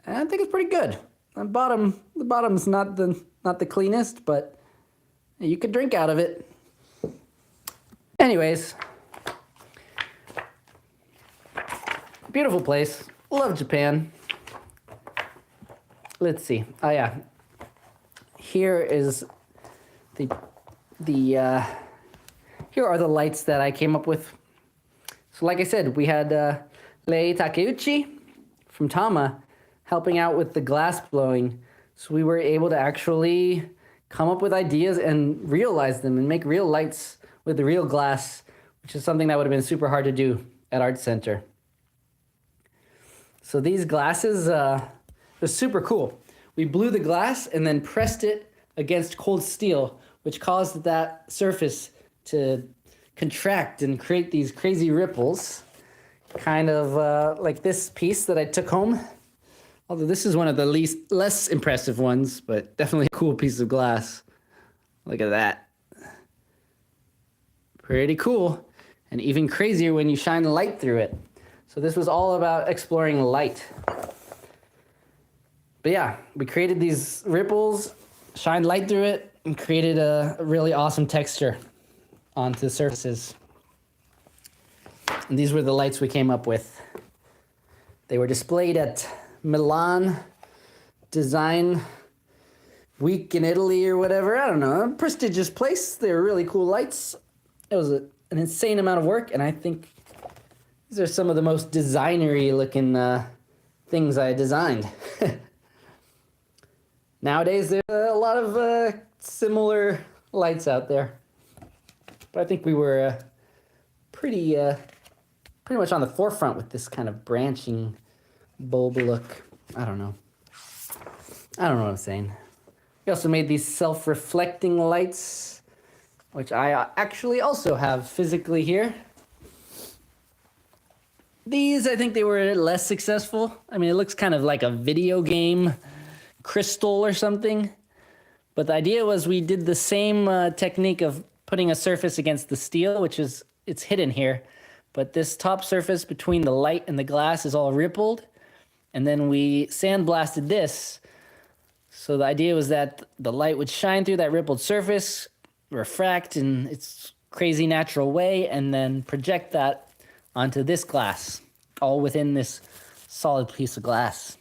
A: And I think it's pretty good. The bottom's not the cleanest, but you could drink out of it. Anyways, beautiful place. Love Japan. Let's see. Oh yeah. Here is here are the lights that I came up with. So like I said, we had Lei Takeuchi from Tama helping out with the glass blowing. So we were able to actually come up with ideas and realize them and make real lights with the real glass, which is something that would have been super hard to do at Art Center. So these glasses were super cool. We blew the glass and then pressed it against cold steel, which caused that surface to contract and create these crazy ripples, kind of like this piece that I took home. Although this is one of the less impressive ones, but definitely a cool piece of glass. Look at that. Pretty cool. And even crazier when you shine light through it. So this was all about exploring light. But yeah, we created these ripples, shined light through it, and created a really awesome texture onto the surfaces. And these were the lights we came up with. They were displayed at Milan Design Week in Italy or whatever. I don't know, a prestigious place. They were really cool lights. It was an insane amount of work, and I think these are some of the most designery looking things I designed. Nowadays, there's a lot of similar lights out there. But I think we were pretty much on the forefront with this kind of branching bulb look. I don't know what I'm saying. We also made these self-reflecting lights, which I actually also have physically here. These, I think they were less successful. I mean, it looks kind of like a video game crystal or something. But the idea was we did the same technique of putting a surface against the steel, which is, it's hidden here. But this top surface between the light and the glass is all rippled. And then we sandblasted this. So the idea was that the light would shine through that rippled surface, refract in its crazy natural way, and then project that onto this glass, all within this solid piece of glass.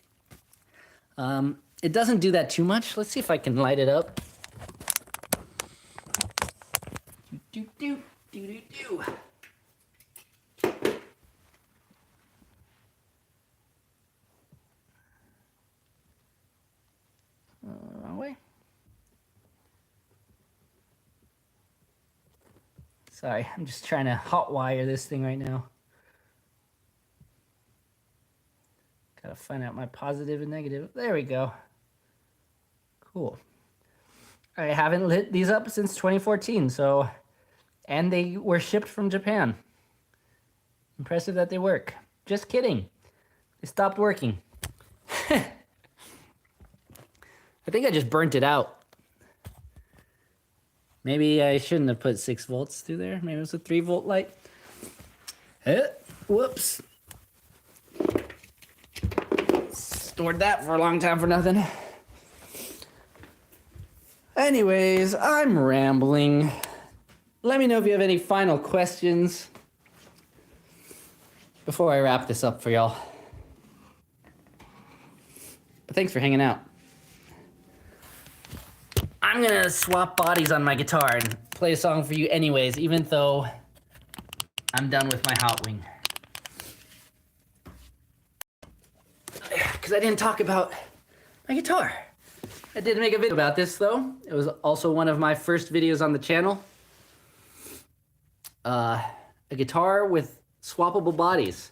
A: It doesn't do that too much. Let's see if I can light it up. Do, do, do, do, do. Wrong way. Sorry, I'm just trying to hot wire this thing right now. Gotta find out my positive and negative. There we go. Cool. I haven't lit these up since 2014, so, and they were shipped from Japan. Impressive that they work. Just kidding. They stopped working. I think I just burnt it out. Maybe I shouldn't have put 6 volts through there. Maybe it was a 3-volt light. Whoops. Stored that for a long time for nothing. Anyways, I'm rambling. Let me know if you have any final questions before I wrap this up for y'all. But thanks for hanging out. I'm gonna swap bodies on my guitar and play a song for you anyways, even though I'm done with my hot wing. Because I didn't talk about my guitar. I did make a video about this though. It was also one of my first videos on the channel. A guitar with swappable bodies.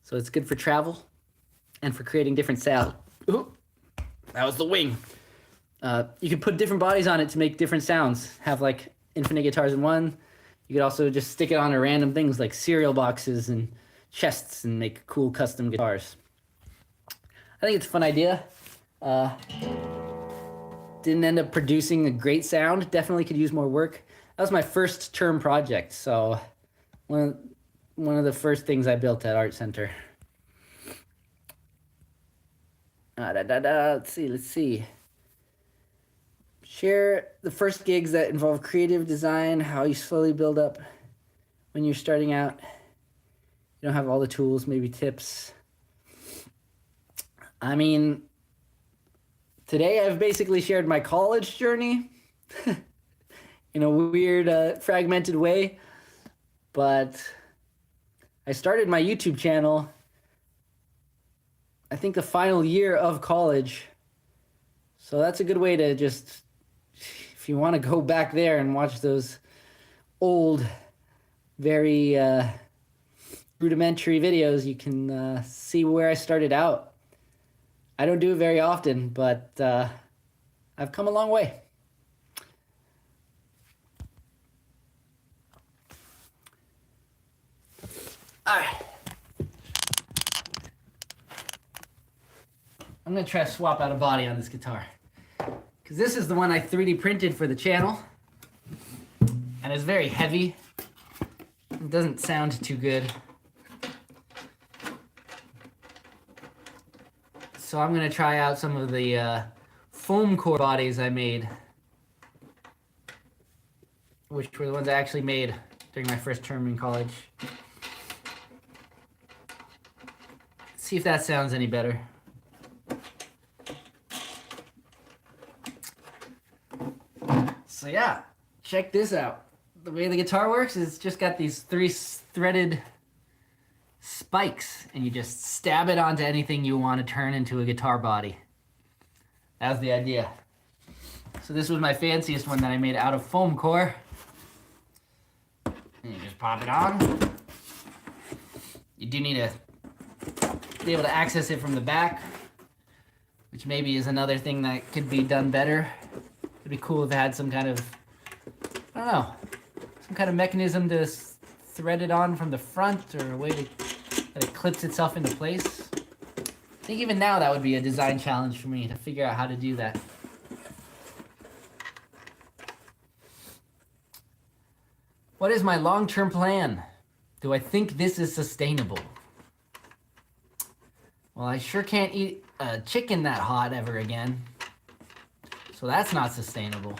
A: So it's good for travel and for creating different sound. Ooh, that was the wing. You can put different bodies on it to make different sounds. Have like infinite guitars in one. You could also just stick it onto random things like cereal boxes and chests and make cool custom guitars. I think it's a fun idea. Didn't end up producing a great sound. Definitely could use more work. That was my first term project, so one of the first things I built at Art Center. Let's see. Share the first gigs that involve creative design, how you slowly build up when you're starting out.
B: you don't have all the tools, maybe tips. I mean, today I've basically shared my college journey in a weird, fragmented way, but I started my YouTube channel, I think the final year of college. So that's a good way to just, if you want to go back there and watch those old, very rudimentary videos, you can see where I started out. I don't do it very often, but I've come a long way. All right. I'm gonna try to swap out a body on this guitar, because this is the one I 3D printed for the channel, and it's very heavy. It doesn't sound too good. So I'm gonna try out some of the foam core bodies I made, which were the ones I actually made during my first term in college. See if that sounds any better. So yeah, check this out. The way the guitar works is it's just got these 3 threaded spikes, and you just stab it onto anything you want to turn into a guitar body. That was the idea. So this was my fanciest one that I made out of foam core. And you just pop it on. You do need to be able to access it from the back, which maybe is another thing that could be done better. It'd be cool if it had some kind of, I don't know, some kind of mechanism to thread it on from the front, or a way that it clips itself into place. I think even now that would be a design challenge for me to figure out how to do that. What is my long-term plan? Do I think this is sustainable? Well, I sure can't eat chicken that hot ever again. So that's not sustainable.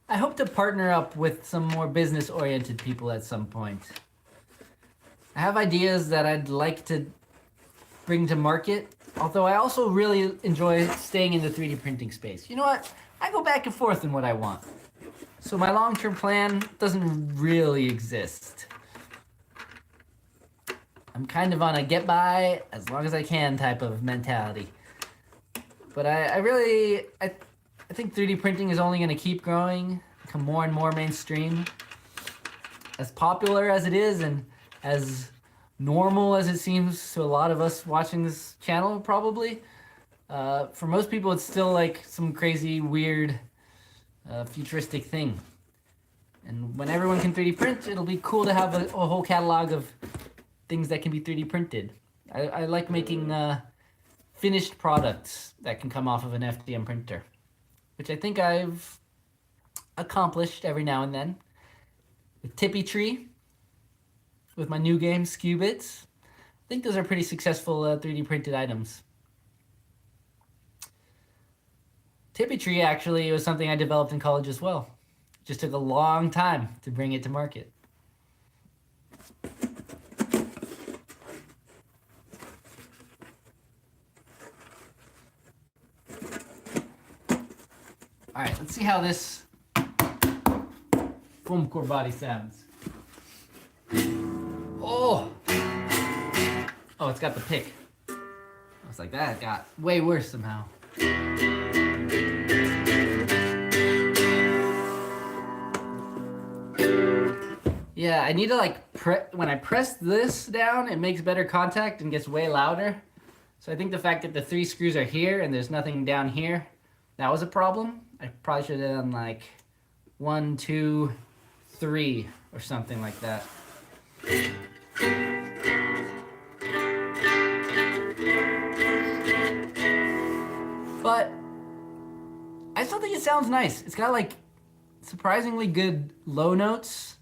B: I hope to partner up with some more business-oriented people at some point. I have ideas that I'd like to bring to market, although I also really enjoy staying in the 3D printing space. You know what? I go back and forth in what I want. So my long-term plan doesn't really exist. I'm kind of on a get by as long as I can type of mentality. But I think 3D printing is only going to keep growing, become more and more mainstream. As popular as it is, and as normal as it seems to a lot of us watching this channel, probably, for most people it's still like some crazy, weird, futuristic thing. And when everyone can 3D print, it'll be cool to have a whole catalog of things that can be 3D printed. I like making finished products that can come off of an FDM printer, which I think I've accomplished every now and then. With Tippy Tree, with my new game, Scubits. I think those are pretty successful 3D printed items. Tippy Tree actually was something I developed in college as well. Just took a long time to bring it to market. All right, let's see how this foam core body sounds. Oh, it's got the pick. I was like, that got way worse somehow. Yeah, I need to when I press this down, it makes better contact and gets way louder. So I think the fact that the 3 screws are here and there's nothing down here, that was a problem. I probably should have done like 1, 2, 3 or something like that. But I still think it sounds nice. It's got like surprisingly good low notes,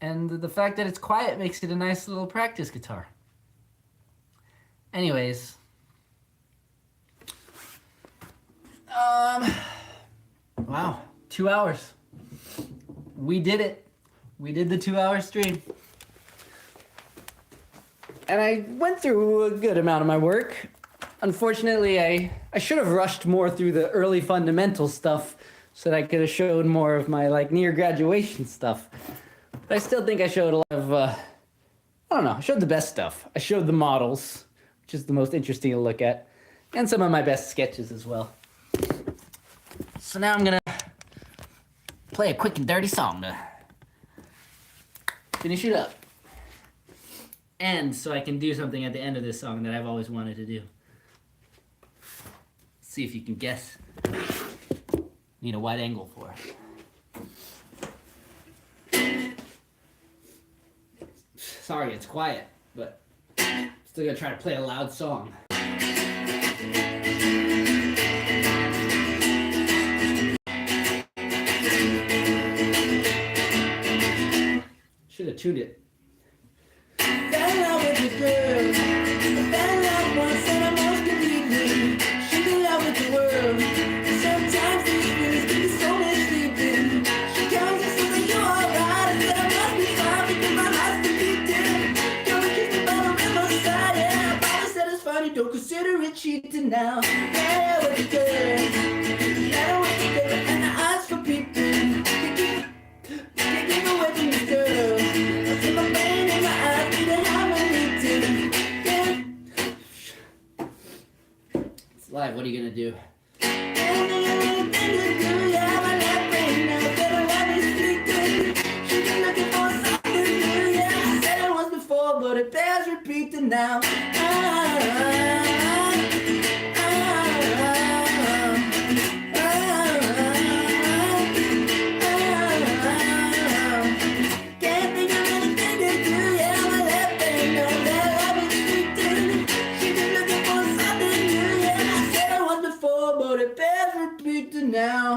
B: and the fact that it's quiet makes it a nice little practice guitar. Anyways, wow, 2 hours. We did it.
A: we did the 2-hour stream. And I went through a good amount of my work. Unfortunately, I should have rushed more through the early fundamental stuff so that I could have showed more of my like near graduation stuff. But I still think I showed a lot of, I don't know, I showed the best stuff. I showed the models, which is the most interesting to look at, and some of my best sketches as well. So now I'm gonna play a quick and dirty song to finish it up. And so I can do something at the end of this song that I've always wanted to do. See if you can guess. Need a wide angle for it. Sorry, it's quiet, but still gonna try to play a loud song. Should have tuned it. Don't consider it cheating now. Yeah, what you good? Yeah, what you good? And the eyes for people. Can't get away from this girl. I see my pain in my eyes, need to have a meeting. Yeah. It's live. What are you gonna do? But it bears repeating now. Can't think of anything to do. Yeah, my left ain't no that I've been speaking. She been looking for something new. Yeah, I said I was before, but it bears repeating now.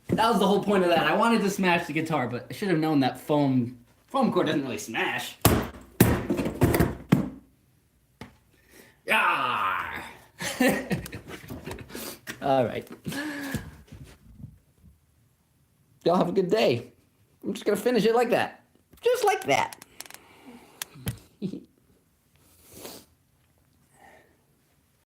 A: That was the whole point of that. I wanted to smash the guitar, but I should have known that foam core doesn't really smash. Ah! All right. Y'all have a good day. I'm just gonna finish it like that. Just like that.